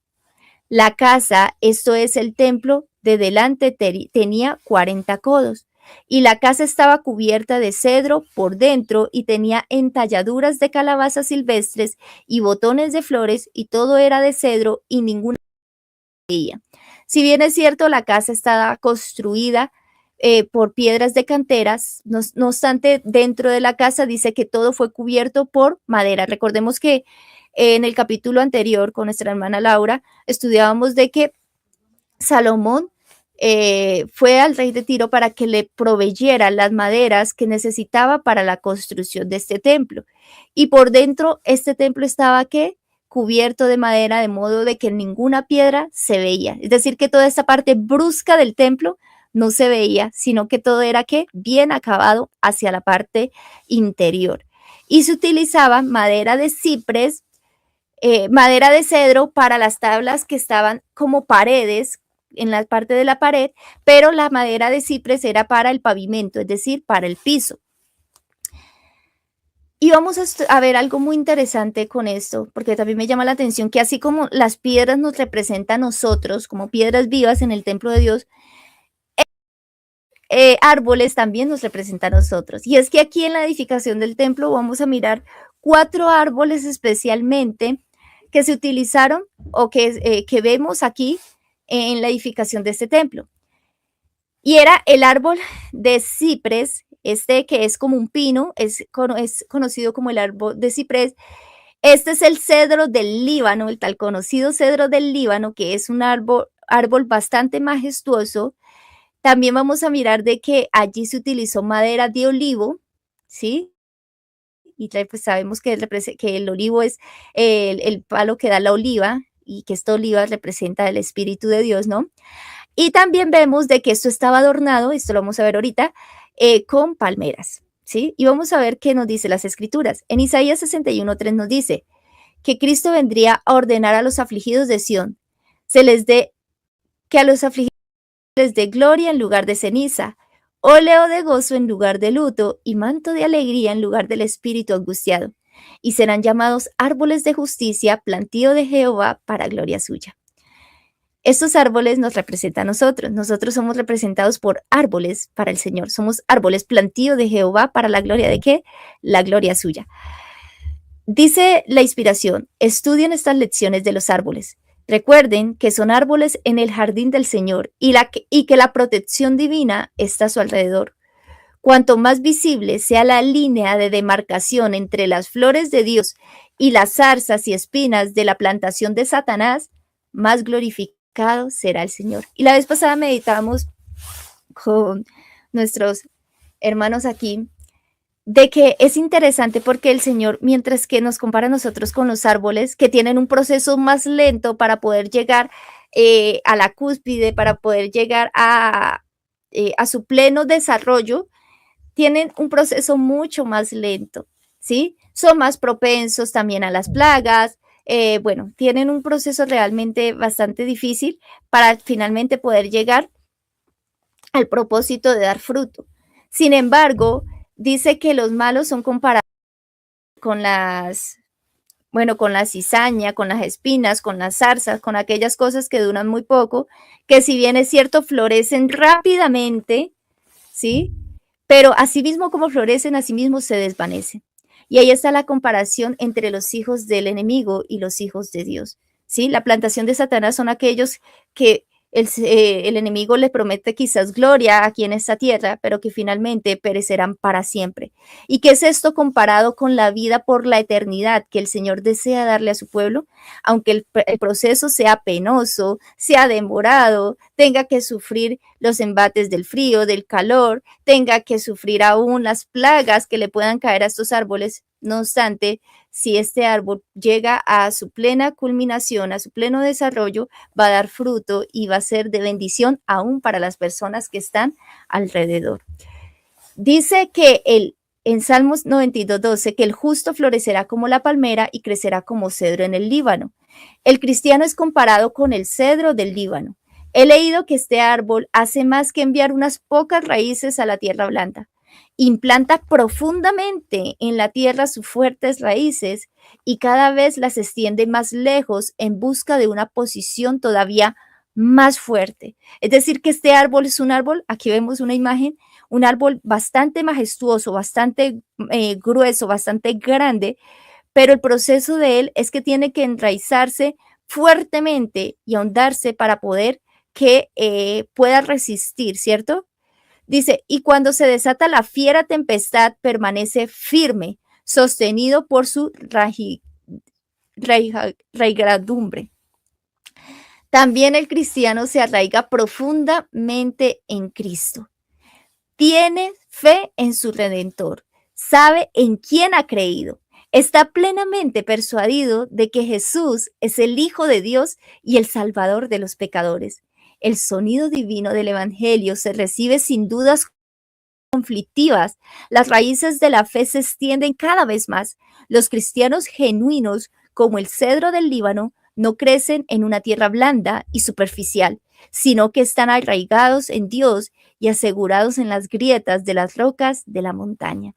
La casa, esto es el templo, de delante tenía 40 codos, y la casa estaba cubierta de cedro por dentro y tenía entalladuras de calabazas silvestres y botones de flores, y todo era de cedro y ninguna veía. Si bien es cierto, la casa estaba construida por piedras de canteras, no obstante, dentro de la casa dice que todo fue cubierto por madera. Recordemos que en el capítulo anterior con nuestra hermana Laura estudiábamos de que Salomón fue al rey de Tiro para que le proveyera las maderas que necesitaba para la construcción de este templo. Y por dentro este templo estaba ¿qué? Cubierto de madera, de modo de que ninguna piedra se veía. Es decir, que toda esta parte brusca del templo no se veía, sino que todo era ¿qué? Bien acabado hacia la parte interior. Y se utilizaba madera de ciprés, madera de cedro para las tablas que estaban como paredes en la parte de la pared, pero la madera de ciprés era para el pavimento, es decir, para el piso. Y vamos a ver algo muy interesante con esto, porque también me llama la atención que así como las piedras nos representan a nosotros como piedras vivas en el templo de Dios, árboles también nos representan a nosotros. Y es que aquí en la edificación del templo vamos a mirar 4 árboles especialmente que se utilizaron o que vemos aquí en la edificación de este templo. Y era el árbol de ciprés, que es como un pino, es conocido como el árbol de ciprés. Este es el cedro del Líbano, el tal conocido cedro del Líbano, que es un árbol bastante majestuoso. También vamos a mirar de que allí se utilizó madera de olivo, ¿sí? Y pues sabemos que el olivo es el palo que da la oliva, y que esta oliva representa el Espíritu de Dios, ¿no? Y también vemos de que esto estaba adornado, esto lo vamos a ver ahorita, con palmeras, ¿sí? Y vamos a ver qué nos dice las Escrituras. En Isaías 61:3 nos dice que Cristo vendría a ordenar a los afligidos de Sión, que a los afligidos les dé gloria en lugar de ceniza, óleo de gozo en lugar de luto, y manto de alegría en lugar del espíritu angustiado. Y serán llamados árboles de justicia, plantío de Jehová para gloria suya. Estos árboles nos representan a nosotros. Nosotros somos representados por árboles para el Señor. Somos árboles, plantío de Jehová para la gloria de ¿qué? La gloria suya. Dice la inspiración: estudien estas lecciones de los árboles. Recuerden que son árboles en el jardín del Señor y que la protección divina está a su alrededor. Cuanto más visible sea la línea de demarcación entre las flores de Dios y las zarzas y espinas de la plantación de Satanás, más glorificado será el Señor. Y la vez pasada meditábamos con nuestros hermanos aquí de que es interesante porque el Señor, mientras que nos compara a nosotros con los árboles, que tienen un proceso más lento para poder llegar a la cúspide, para poder llegar a su pleno desarrollo, tienen un proceso mucho más lento, ¿sí? Son más propensos también a las plagas, bueno, tienen un proceso realmente bastante difícil para finalmente poder llegar al propósito de dar fruto. Sin embargo, dice que los malos son comparados con la cizaña, con las espinas, con las zarzas, con aquellas cosas que duran muy poco, que si bien es cierto, florecen rápidamente, ¿sí? Pero asimismo como florecen, asimismo se desvanecen. Y ahí está la comparación entre los hijos del enemigo y los hijos de Dios, ¿sí? La plantación de Satanás son aquellos que el enemigo le promete quizás gloria aquí en esta tierra, pero que finalmente perecerán para siempre. ¿Y qué es esto comparado con la vida por la eternidad que el Señor desea darle a su pueblo? Aunque el proceso sea penoso, sea demorado, tenga que sufrir los embates del frío, del calor, tenga que sufrir aún las plagas que le puedan caer a estos árboles, no obstante, si este árbol llega a su plena culminación, a su pleno desarrollo, va a dar fruto y va a ser de bendición aún para las personas que están alrededor. Dice que en Salmos 92:12 que el justo florecerá como la palmera y crecerá como cedro en el Líbano. El cristiano es comparado con el cedro del Líbano. He leído que este árbol hace más que enviar unas pocas raíces a la tierra blanda. Implanta profundamente en la tierra sus fuertes raíces y cada vez las extiende más lejos en busca de una posición todavía más fuerte. Es decir, que este árbol es un árbol, aquí vemos una imagen, un árbol bastante majestuoso, bastante grueso, bastante grande, pero el proceso de él es que tiene que enraizarse fuertemente y ahondarse para poder que pueda resistir, ¿cierto? Dice, y cuando se desata la fiera tempestad, permanece firme, sostenido por su raigadumbre. También el cristiano se arraiga profundamente en Cristo. Tiene fe en su Redentor, sabe en quién ha creído, está plenamente persuadido de que Jesús es el Hijo de Dios y el Salvador de los pecadores. El sonido divino del Evangelio se recibe sin dudas conflictivas. Las raíces de la fe se extienden cada vez más. Los cristianos genuinos, como el cedro del Líbano, no crecen en una tierra blanda y superficial, sino que están arraigados en Dios y asegurados en las grietas de las rocas de la montaña.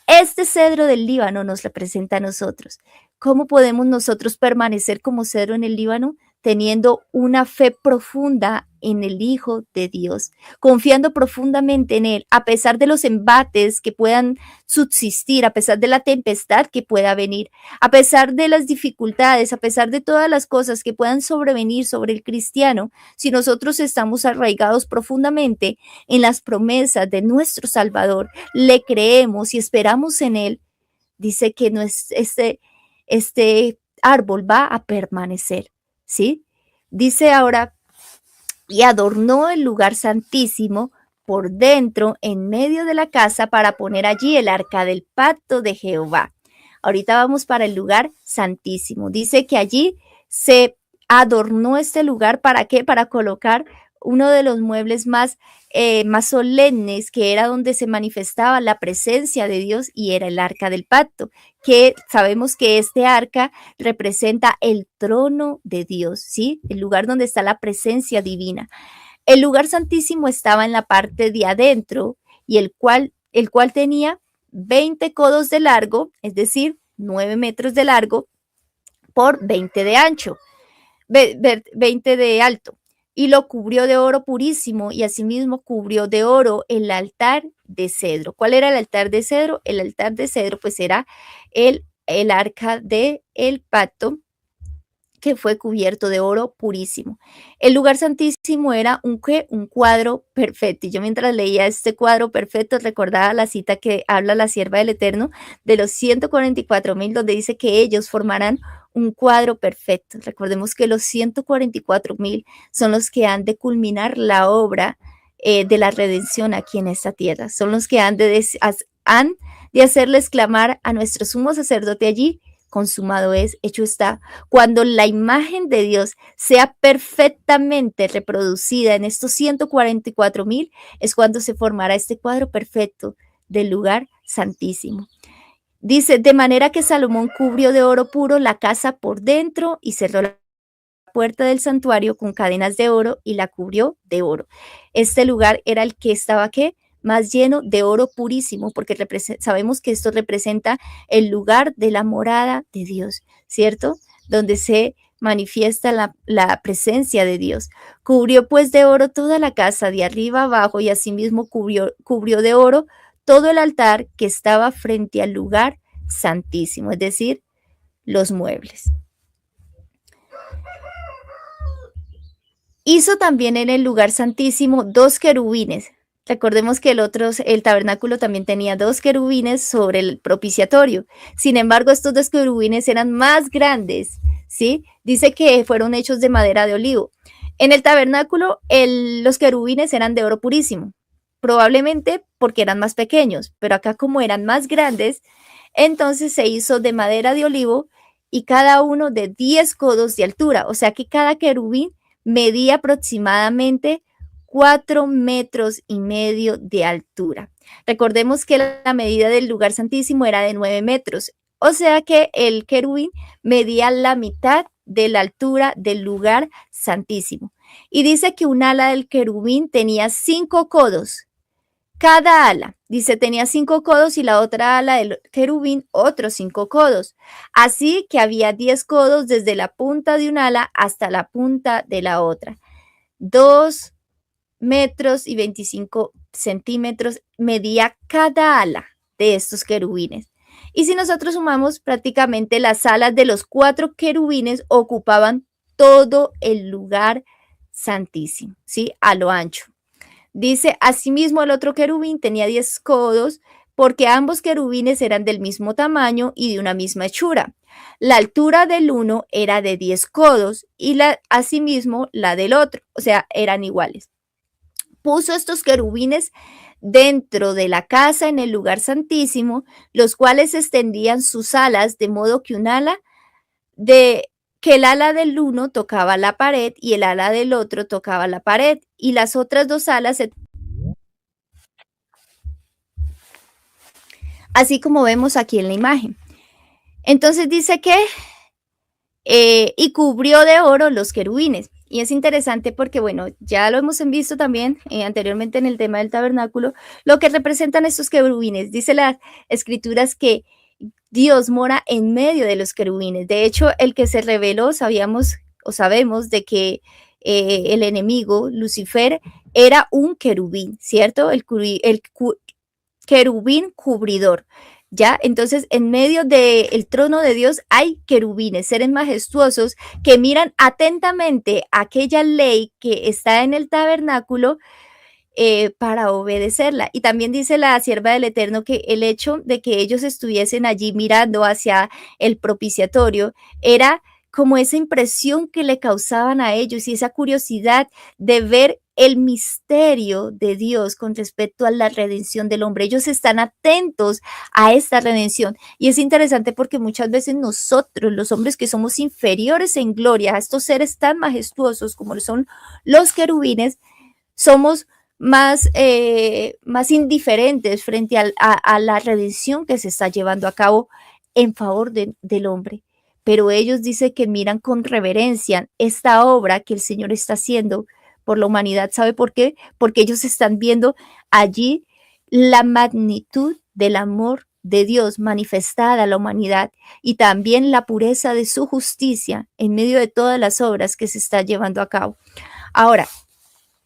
Este cedro del Líbano nos representa a nosotros. ¿Cómo podemos nosotros permanecer como cedro en el Líbano? Teniendo una fe profunda en el Hijo de Dios, confiando profundamente en Él, a pesar de los embates que puedan subsistir, a pesar de la tempestad que pueda venir, a pesar de las dificultades, a pesar de todas las cosas que puedan sobrevenir sobre el cristiano. Si nosotros estamos arraigados profundamente en las promesas de nuestro Salvador, le creemos y esperamos en Él, dice que este árbol va a permanecer, ¿sí? Dice ahora, y adornó el lugar santísimo por dentro en medio de la casa para poner allí el arca del pacto de Jehová. Ahorita vamos para el lugar santísimo. Dice que allí se adornó este lugar, ¿para qué? Para colocar uno de los muebles más solemnes, que era donde se manifestaba la presencia de Dios, y era el arca del pacto, que sabemos que este arca representa el trono de Dios, ¿sí? El lugar donde está la presencia divina. El lugar santísimo estaba en la parte de adentro y el cual tenía 20 codos de largo, es decir, 9 metros de largo por 20 de ancho, 20 de alto. Y lo cubrió de oro purísimo y asimismo cubrió de oro el altar de cedro. ¿Cuál era el altar de cedro? El altar de cedro pues era el arca del pacto, que fue cubierto de oro purísimo. El lugar santísimo era un cuadro perfecto. Y yo mientras leía este cuadro perfecto recordaba la cita que habla la sierva del Eterno de los 144,000, donde dice que ellos formarán un cuadro perfecto. Recordemos que los 144,000 son los que han de culminar la obra de la redención aquí en esta tierra. Son los que han de hacerles clamar a nuestro sumo sacerdote allí: consumado es, hecho está. Cuando la imagen de Dios sea perfectamente reproducida en estos 144,000, es cuando se formará este cuadro perfecto del lugar santísimo. Dice, de manera que Salomón cubrió de oro puro la casa por dentro y cerró la puerta del santuario con cadenas de oro y la cubrió de oro. Este lugar era el que estaba, ¿qué? Más lleno de oro purísimo, porque sabemos que esto representa el lugar de la morada de Dios, ¿cierto? Donde se manifiesta la presencia de Dios. Cubrió pues de oro toda la casa de arriba abajo y asimismo cubrió de oro todo el altar que estaba frente al lugar santísimo, es decir, los muebles. Hizo también en el lugar santísimo 2 querubines. Recordemos que el tabernáculo también tenía 2 querubines sobre el propiciatorio. Sin embargo, estos 2 querubines eran más grandes, ¿sí? Dice que fueron hechos de madera de olivo. En el tabernáculo, los querubines eran de oro purísimo, probablemente porque eran más pequeños, pero acá como eran más grandes, entonces se hizo de madera de olivo y cada uno de 10 codos de altura, o sea que cada querubín medía aproximadamente 4,5 metros de altura. Recordemos que la medida del lugar santísimo era de 9 metros, o sea que el querubín medía la mitad de la altura del lugar santísimo. Y dice que un ala del querubín tenía 5 codos. Cada ala, dice, tenía 5 codos y la otra ala del querubín otros 5 codos. Así que había 10 codos desde la punta de un ala hasta la punta de la otra. 2,25 metros medía cada ala de estos querubines. Y si nosotros sumamos, prácticamente las alas de los 4 querubines ocupaban todo el lugar santísimo, ¿sí? A lo ancho. Dice, asimismo el otro querubín tenía 10 codos porque ambos querubines eran del mismo tamaño y de una misma hechura. La altura del uno era de 10 codos y asimismo la del otro, o sea, eran iguales. Puso estos querubines dentro de la casa en el lugar santísimo, los cuales extendían sus alas de modo que el ala del uno tocaba la pared y el ala del otro tocaba la pared, y las otras 2 alas así como vemos aquí en la imagen. Entonces dice que y cubrió de oro los querubines. Y es interesante porque, bueno, ya lo hemos visto también anteriormente en el tema del tabernáculo, lo que representan estos querubines. Dice las escrituras que Dios mora en medio de los querubines. De hecho, el que se reveló, sabemos de que el enemigo, Lucifer, era un querubín, ¿cierto? El querubín cubridor. ¿Ya? Entonces, en medio del trono de Dios hay querubines, seres majestuosos que miran atentamente aquella ley que está en el tabernáculo para obedecerla. Y también dice la sierva del Eterno que el hecho de que ellos estuviesen allí mirando hacia el propiciatorio era como esa impresión que le causaban a ellos y esa curiosidad de ver el misterio de Dios con respecto a la redención del hombre. Ellos están atentos a esta redención. Y es interesante porque muchas veces nosotros, los hombres que somos inferiores en gloria a estos seres tan majestuosos como son los querubines, somos más indiferentes frente a la redención que se está llevando a cabo en favor del hombre. Pero ellos dicen que miran con reverencia esta obra que el Señor está haciendo por la humanidad. ¿Sabe por qué? Porque ellos están viendo allí la magnitud del amor de Dios manifestada a la humanidad y también la pureza de su justicia en medio de todas las obras que se está llevando a cabo. Ahora,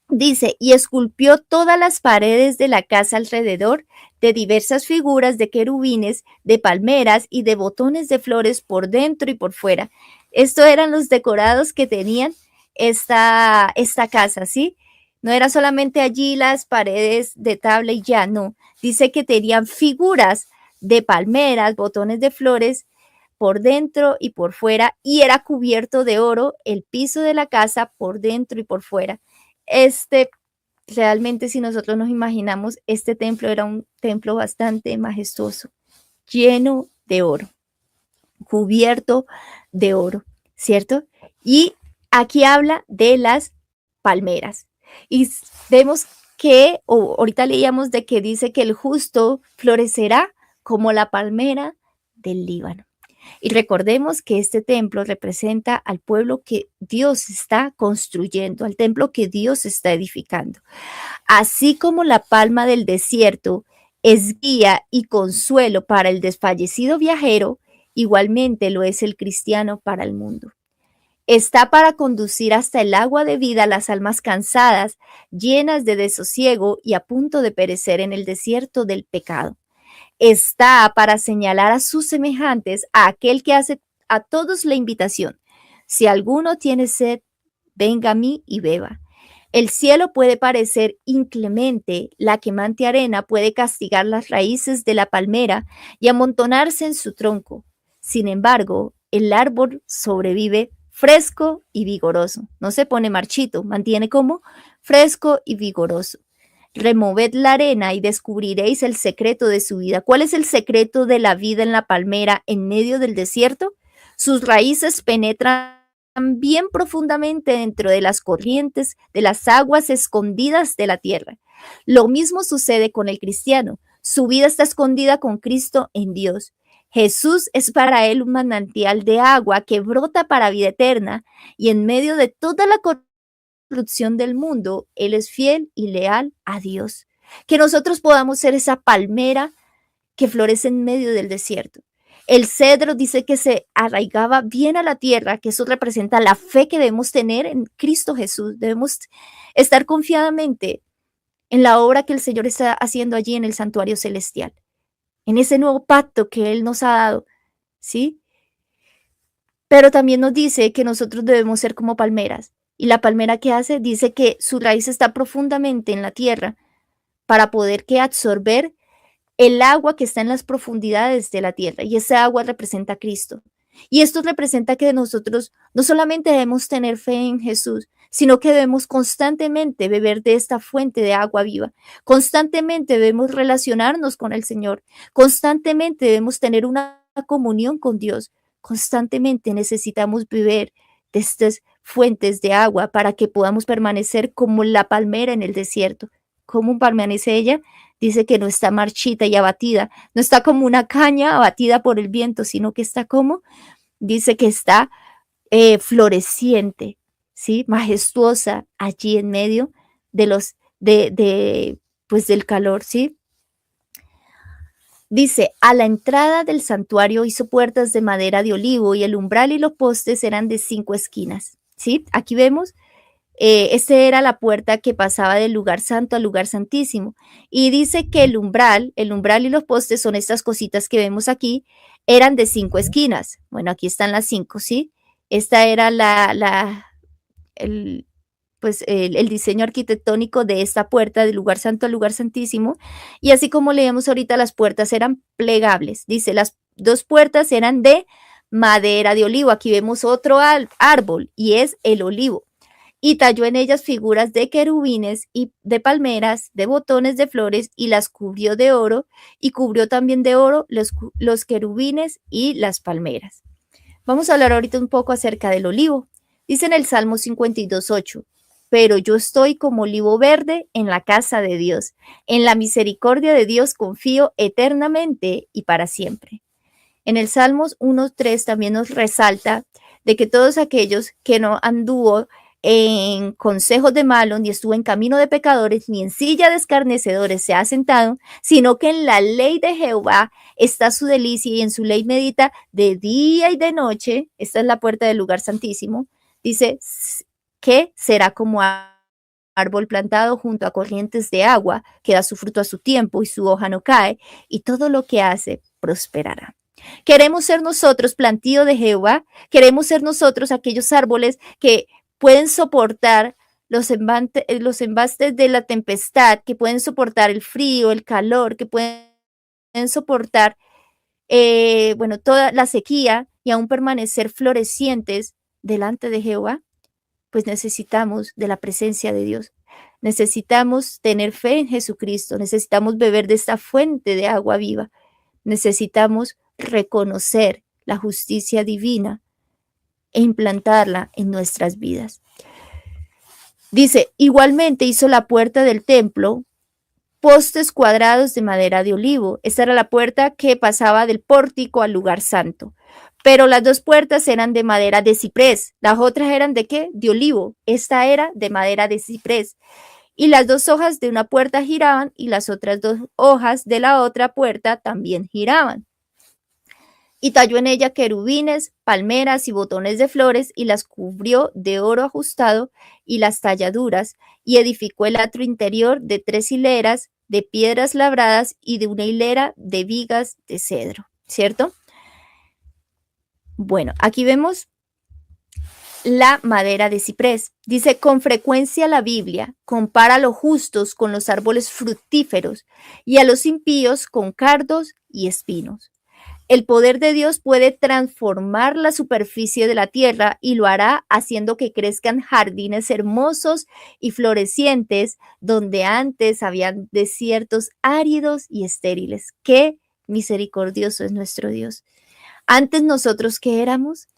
dice, y esculpió todas las paredes de la casa alrededor de diversas figuras de querubines, de palmeras y de botones de flores por dentro y por fuera. Estos eran los decorados que tenían esta casa, ¿sí? No era solamente allí las paredes de tabla y ya, no. Dice que tenían figuras de palmeras, botones de flores por dentro y por fuera, y era cubierto de oro el piso de la casa por dentro y por fuera. Realmente, si nosotros nos imaginamos, este templo era un templo bastante majestuoso, lleno de oro, cubierto de oro, ¿cierto? Y aquí habla de las palmeras. Y vemos que, ahorita leíamos de que dice que el justo florecerá como la palmera del Líbano. Y recordemos que este templo representa al pueblo que Dios está construyendo, al templo que Dios está edificando. Así como la palma del desierto es guía y consuelo para el desfallecido viajero, igualmente lo es el cristiano para el mundo. Está para conducir hasta el agua de vida a las almas cansadas, llenas de desosiego y a punto de perecer en el desierto del pecado. Está para señalar a sus semejantes, a aquel que hace a todos la invitación. Si alguno tiene sed, venga a mí y beba. El cielo puede parecer inclemente, la quemante arena puede castigar las raíces de la palmera y amontonarse en su tronco. Sin embargo, el árbol sobrevive fresco y vigoroso. No se pone marchito, mantiene como fresco y vigoroso. Removed la arena y descubriréis el secreto de su vida. ¿Cuál es el secreto de la vida en la palmera en medio del desierto? Sus raíces penetran bien profundamente dentro de las corrientes de las aguas escondidas de la tierra. Lo mismo sucede con el cristiano. Su vida está escondida con Cristo en Dios. Jesús es para él un manantial de agua que brota para vida eterna, y en medio de toda la corrupción del mundo, él es fiel y leal a Dios. Que nosotros podamos ser esa palmera que florece en medio del desierto. El cedro dice que se arraigaba bien a la tierra, que eso representa la fe que debemos tener en Cristo Jesús. Debemos estar confiadamente en la obra que el Señor está haciendo allí en el santuario celestial, en ese nuevo pacto que Él nos ha dado, ¿sí? Pero también nos dice que nosotros debemos ser como palmeras. Y la palmera que hace, dice que su raíz está profundamente en la tierra para poder que absorber el agua que está en las profundidades de la tierra, y esa agua representa a Cristo. Y esto representa que nosotros no solamente debemos tener fe en Jesús, sino que debemos constantemente beber de esta fuente de agua viva. Constantemente debemos relacionarnos con el Señor. Constantemente debemos tener una comunión con Dios. Constantemente necesitamos beber de estas fuentes de agua para que podamos permanecer como la palmera en el desierto. ¿Cómo permanece ella? Dice que no está marchita y abatida, no está como una caña abatida por el viento, sino que está como, dice que está floreciente, ¿sí? Majestuosa allí en medio de los, pues del calor, ¿sí? Dice, a la entrada del santuario hizo puertas de madera de olivo y el umbral y los postes eran de 5 esquinas, ¿sí? Aquí vemos. Esta era la puerta que pasaba del lugar santo al lugar santísimo. Y dice que el umbral y los postes son estas cositas que vemos aquí, eran de 5 esquinas. Bueno, aquí están las 5, ¿sí? Esta era el diseño arquitectónico de esta puerta del lugar santo al lugar santísimo. Y así como leíamos ahorita, las puertas eran plegables. Dice, las 2 puertas eran de madera de olivo. Aquí vemos otro árbol y es el olivo. Y talló en ellas figuras de querubines y de palmeras, de botones de flores, y las cubrió de oro, y cubrió también de oro los querubines y las palmeras. Vamos a hablar ahorita un poco acerca del olivo. Dice en el Salmo 52:8, pero yo estoy como olivo verde en la casa de Dios. En la misericordia de Dios confío eternamente y para siempre. En el Salmos 1:3 también nos resalta de que todos aquellos que no anduvo en consejos de malos, ni estuvo en camino de pecadores, ni en silla de escarnecedores se ha sentado, sino que en la ley de Jehová está su delicia y en su ley medita de día y de noche. Esta es la puerta del lugar santísimo. Dice que será como árbol plantado junto a corrientes de agua, que da su fruto a su tiempo y su hoja no cae, y todo lo que hace prosperará. Queremos ser nosotros plantío de Jehová, queremos ser nosotros aquellos árboles que pueden soportar los embastes de la tempestad, que pueden soportar el frío, el calor, que pueden soportar toda la sequía y aún permanecer florecientes delante de Jehová. Pues necesitamos de la presencia de Dios. Necesitamos tener fe en Jesucristo, necesitamos beber de esta fuente de agua viva, necesitamos reconocer la justicia divina e implantarla en nuestras vidas. Dice, igualmente hizo la puerta del templo, postes cuadrados de madera de olivo. Esta era la puerta que pasaba del pórtico al lugar santo. Pero las 2 puertas eran de madera de ciprés. Las otras eran de ¿qué? De olivo. Esta era de madera de ciprés. Y las 2 hojas de una puerta giraban y las otras 2 hojas de la otra puerta también giraban. Y talló en ella querubines, palmeras y botones de flores, y las cubrió de oro ajustado y las talladuras, y edificó el atrio interior de 3 hileras de piedras labradas y de una hilera de vigas de cedro, ¿cierto? Bueno, aquí vemos la madera de ciprés. Dice, con frecuencia la Biblia compara a los justos con los árboles fructíferos y a los impíos con cardos y espinos. El poder de Dios puede transformar la superficie de la tierra y lo hará haciendo que crezcan jardines hermosos y florecientes donde antes habían desiertos áridos y estériles. ¡Qué misericordioso es nuestro Dios! Antes nosotros, ¿qué éramos?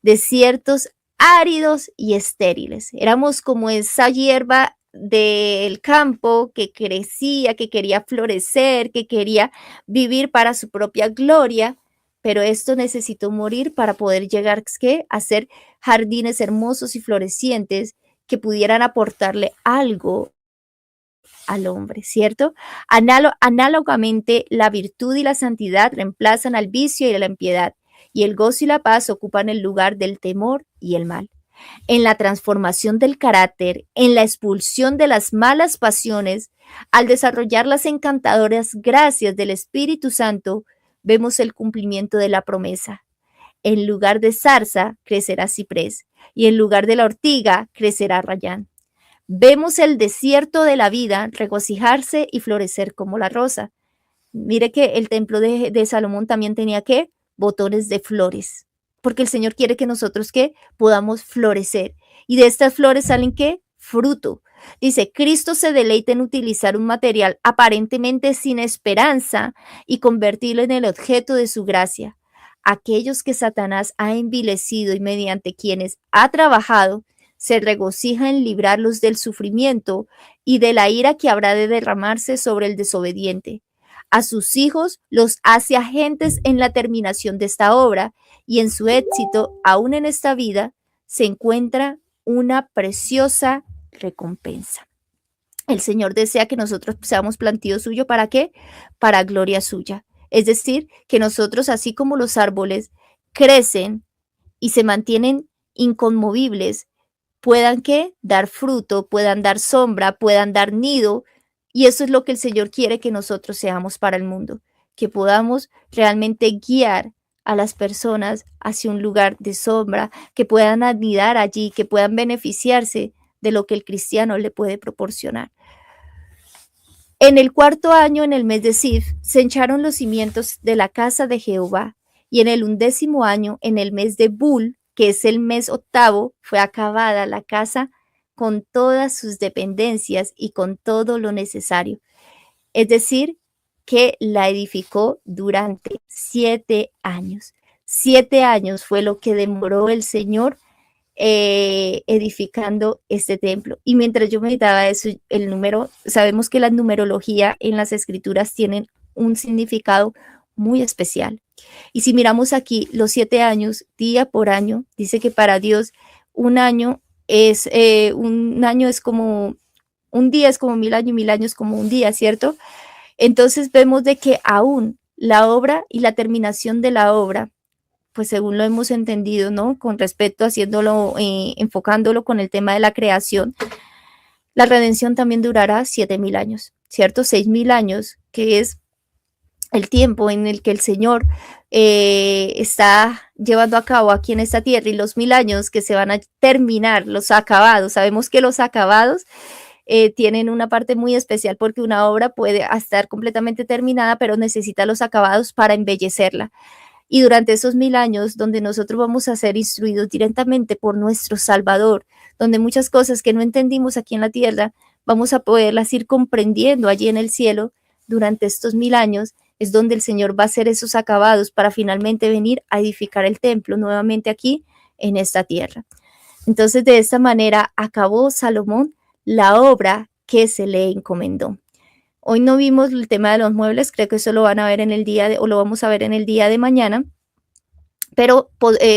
Desiertos áridos y estériles. Éramos como esa hierba del campo que crecía, que quería florecer, que quería vivir para su propia gloria, pero esto necesitó morir para poder llegar ¿qué? A ser jardines hermosos y florecientes que pudieran aportarle algo al hombre, ¿cierto? Análogamente, la virtud y la santidad reemplazan al vicio y a la impiedad, y el gozo y la paz ocupan el lugar del temor y el mal. En la transformación del carácter, en la expulsión de las malas pasiones, al desarrollar las encantadoras gracias del Espíritu Santo, vemos el cumplimiento de la promesa. En lugar de zarza, crecerá ciprés, y en lugar de la ortiga, crecerá rayán. Vemos el desierto de la vida regocijarse y florecer como la rosa. Mire que el templo de Salomón también tenía que botones de flores, porque el Señor quiere que nosotros que podamos florecer. Y de estas flores salen qué? Fruto. Dice, Cristo se deleita en utilizar un material aparentemente sin esperanza y convertirlo en el objeto de su gracia. Aquellos que Satanás ha envilecido y mediante quienes ha trabajado, se regocija en librarlos del sufrimiento y de la ira que habrá de derramarse sobre el desobediente. A sus hijos los hace agentes en la terminación de esta obra y en su éxito, aún en esta vida, se encuentra una preciosa recompensa. El Señor desea que nosotros seamos plantío suyo, ¿para qué? Para gloria suya. Es decir, que nosotros, así como los árboles crecen y se mantienen inconmovibles, puedan ¿qué? Dar fruto, puedan dar sombra, puedan dar nido. Y eso es lo que el Señor quiere que nosotros seamos para el mundo, que podamos realmente guiar a las personas hacia un lugar de sombra, que puedan anidar allí, que puedan beneficiarse de lo que el cristiano le puede proporcionar. En el 4º año, en el mes de Sif, se echaron los cimientos de la casa de Jehová, y en el 11º año, en el mes de Bul, que es el mes 8º, fue acabada la casa con todas sus dependencias y con todo lo necesario. Es decir, que la edificó durante 7 años. 7 años fue lo que demoró el Señor edificando este templo. Y mientras yo meditaba eso, el número, sabemos que la numerología en las escrituras tienen un significado muy especial. Y si miramos aquí los 7 años, día por año, dice que para Dios un año es como un día es como 1000 años, 1000 años como un día, ¿cierto? Entonces vemos de que aún la obra y la terminación de la obra, pues según lo hemos entendido, ¿no? Con respecto haciéndolo, enfocándolo con el tema de la creación, la redención también durará 7000 años, ¿cierto? 6000 años, que es el tiempo en el que el Señor está llevando a cabo aquí en esta tierra, y los 1000 años que se van a terminar, los acabados. Sabemos que los acabados tienen una parte muy especial, porque una obra puede estar completamente terminada, pero necesita los acabados para embellecerla. Y durante esos 1000 años, donde nosotros vamos a ser instruidos directamente por nuestro Salvador, donde muchas cosas que no entendimos aquí en la tierra, vamos a poderlas ir comprendiendo allí en el cielo, durante estos 1000 años, es donde el Señor va a hacer esos acabados para finalmente venir a edificar el templo nuevamente aquí en esta tierra. Entonces, de esta manera acabó Salomón la obra que se le encomendó. Hoy no vimos el tema de los muebles, creo que eso lo van a ver en el día o lo vamos a ver en el día de mañana, pero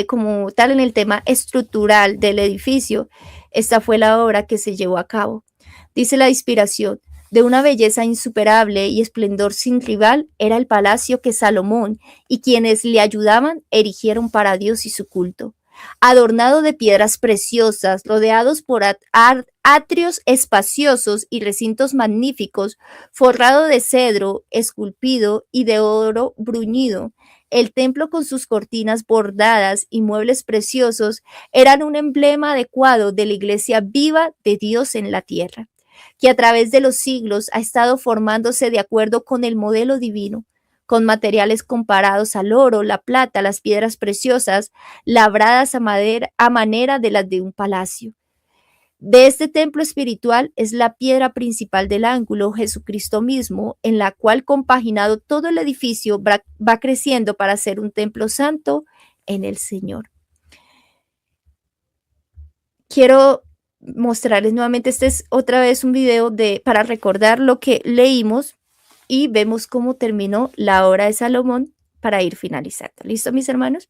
como tal en el tema estructural del edificio, esta fue la obra que se llevó a cabo. Dice la inspiración: de una belleza insuperable y esplendor sin rival era el palacio que Salomón y quienes le ayudaban erigieron para Dios y su culto. Adornado de piedras preciosas, rodeados por atrios espaciosos y recintos magníficos, forrado de cedro esculpido y de oro bruñido, el templo con sus cortinas bordadas y muebles preciosos eran un emblema adecuado de la iglesia viva de Dios en la tierra, que a través de los siglos ha estado formándose de acuerdo con el modelo divino, con materiales comparados al oro, la plata, las piedras preciosas, labradas a manera de las de un palacio. De este templo espiritual es la piedra principal del ángulo, Jesucristo mismo, en la cual, compaginado todo el edificio, va creciendo para ser un templo santo en el Señor. quiero mostrarles nuevamente, este es otra vez un video para recordar lo que leímos y vemos cómo terminó la obra de Salomón para ir finalizando. ¿Listo, mis hermanos?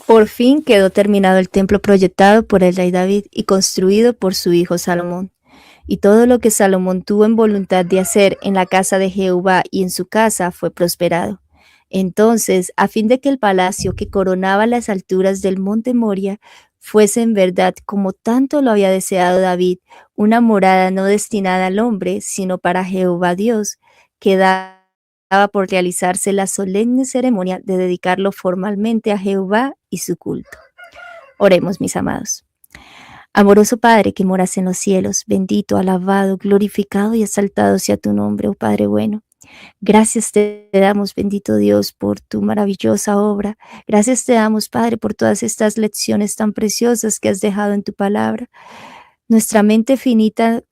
Por fin quedó terminado el templo proyectado por el rey David y construido por su hijo Salomón. Y todo lo que Salomón tuvo en voluntad de hacer en la casa de Jehová y en su casa fue prosperado. Entonces, a fin de que el palacio que coronaba las alturas del monte Moria fuese en verdad como tanto lo había deseado David, una morada no destinada al hombre, sino para Jehová Dios, quedaba por realizarse la solemne ceremonia de dedicarlo formalmente a Jehová y su culto. Oremos, mis amados. Amoroso Padre que moras en los cielos, bendito, alabado, glorificado y exaltado sea tu nombre, oh Padre bueno. Gracias te damos, bendito Dios, por tu maravillosa obra. Gracias te damos, Padre, por todas estas lecciones tan preciosas que has dejado en tu palabra. Nuestra mente finita,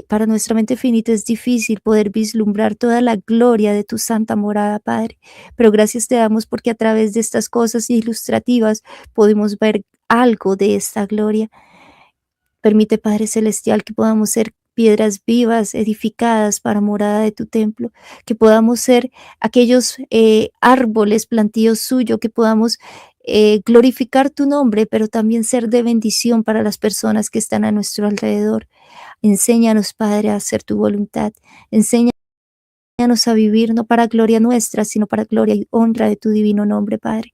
para nuestra mente finita es difícil poder vislumbrar toda la gloria de tu santa morada, Padre. Pero gracias te damos porque a través de estas cosas ilustrativas podemos ver algo de esta gloria. Permite, Padre Celestial, que podamos ser piedras vivas, edificadas para morada de tu templo, que podamos ser aquellos árboles plantíos suyos, que podamos glorificar tu nombre, pero también ser de bendición para las personas que están a nuestro alrededor. Enséñanos, Padre, a hacer tu voluntad. Enséñanos a vivir no para gloria nuestra, sino para gloria y honra de tu divino nombre, Padre.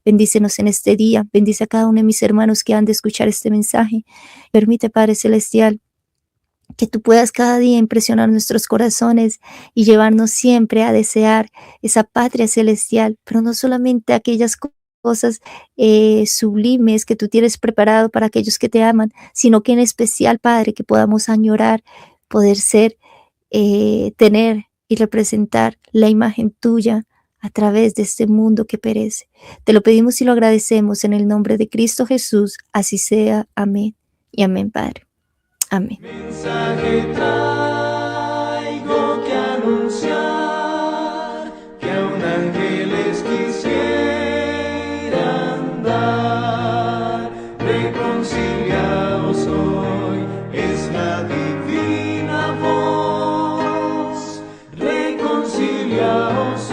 Bendícenos en este día. Bendice a cada uno de mis hermanos que han de escuchar este mensaje. Permite, Padre Celestial, que tú puedas cada día impresionar nuestros corazones y llevarnos siempre a desear esa patria celestial, pero no solamente aquellas cosas sublimes que tú tienes preparado para aquellos que te aman, sino que en especial, Padre, que podamos añorar, poder ser, tener y representar la imagen tuya a través de este mundo que perece. Te lo pedimos y lo agradecemos en el nombre de Cristo Jesús. Así sea. Amén y amén, Padre. Amén. Mensaje traigo que anunciar, que aún ángeles quisieran dar. Reconciliaos hoy, es la divina voz. Reconciliaos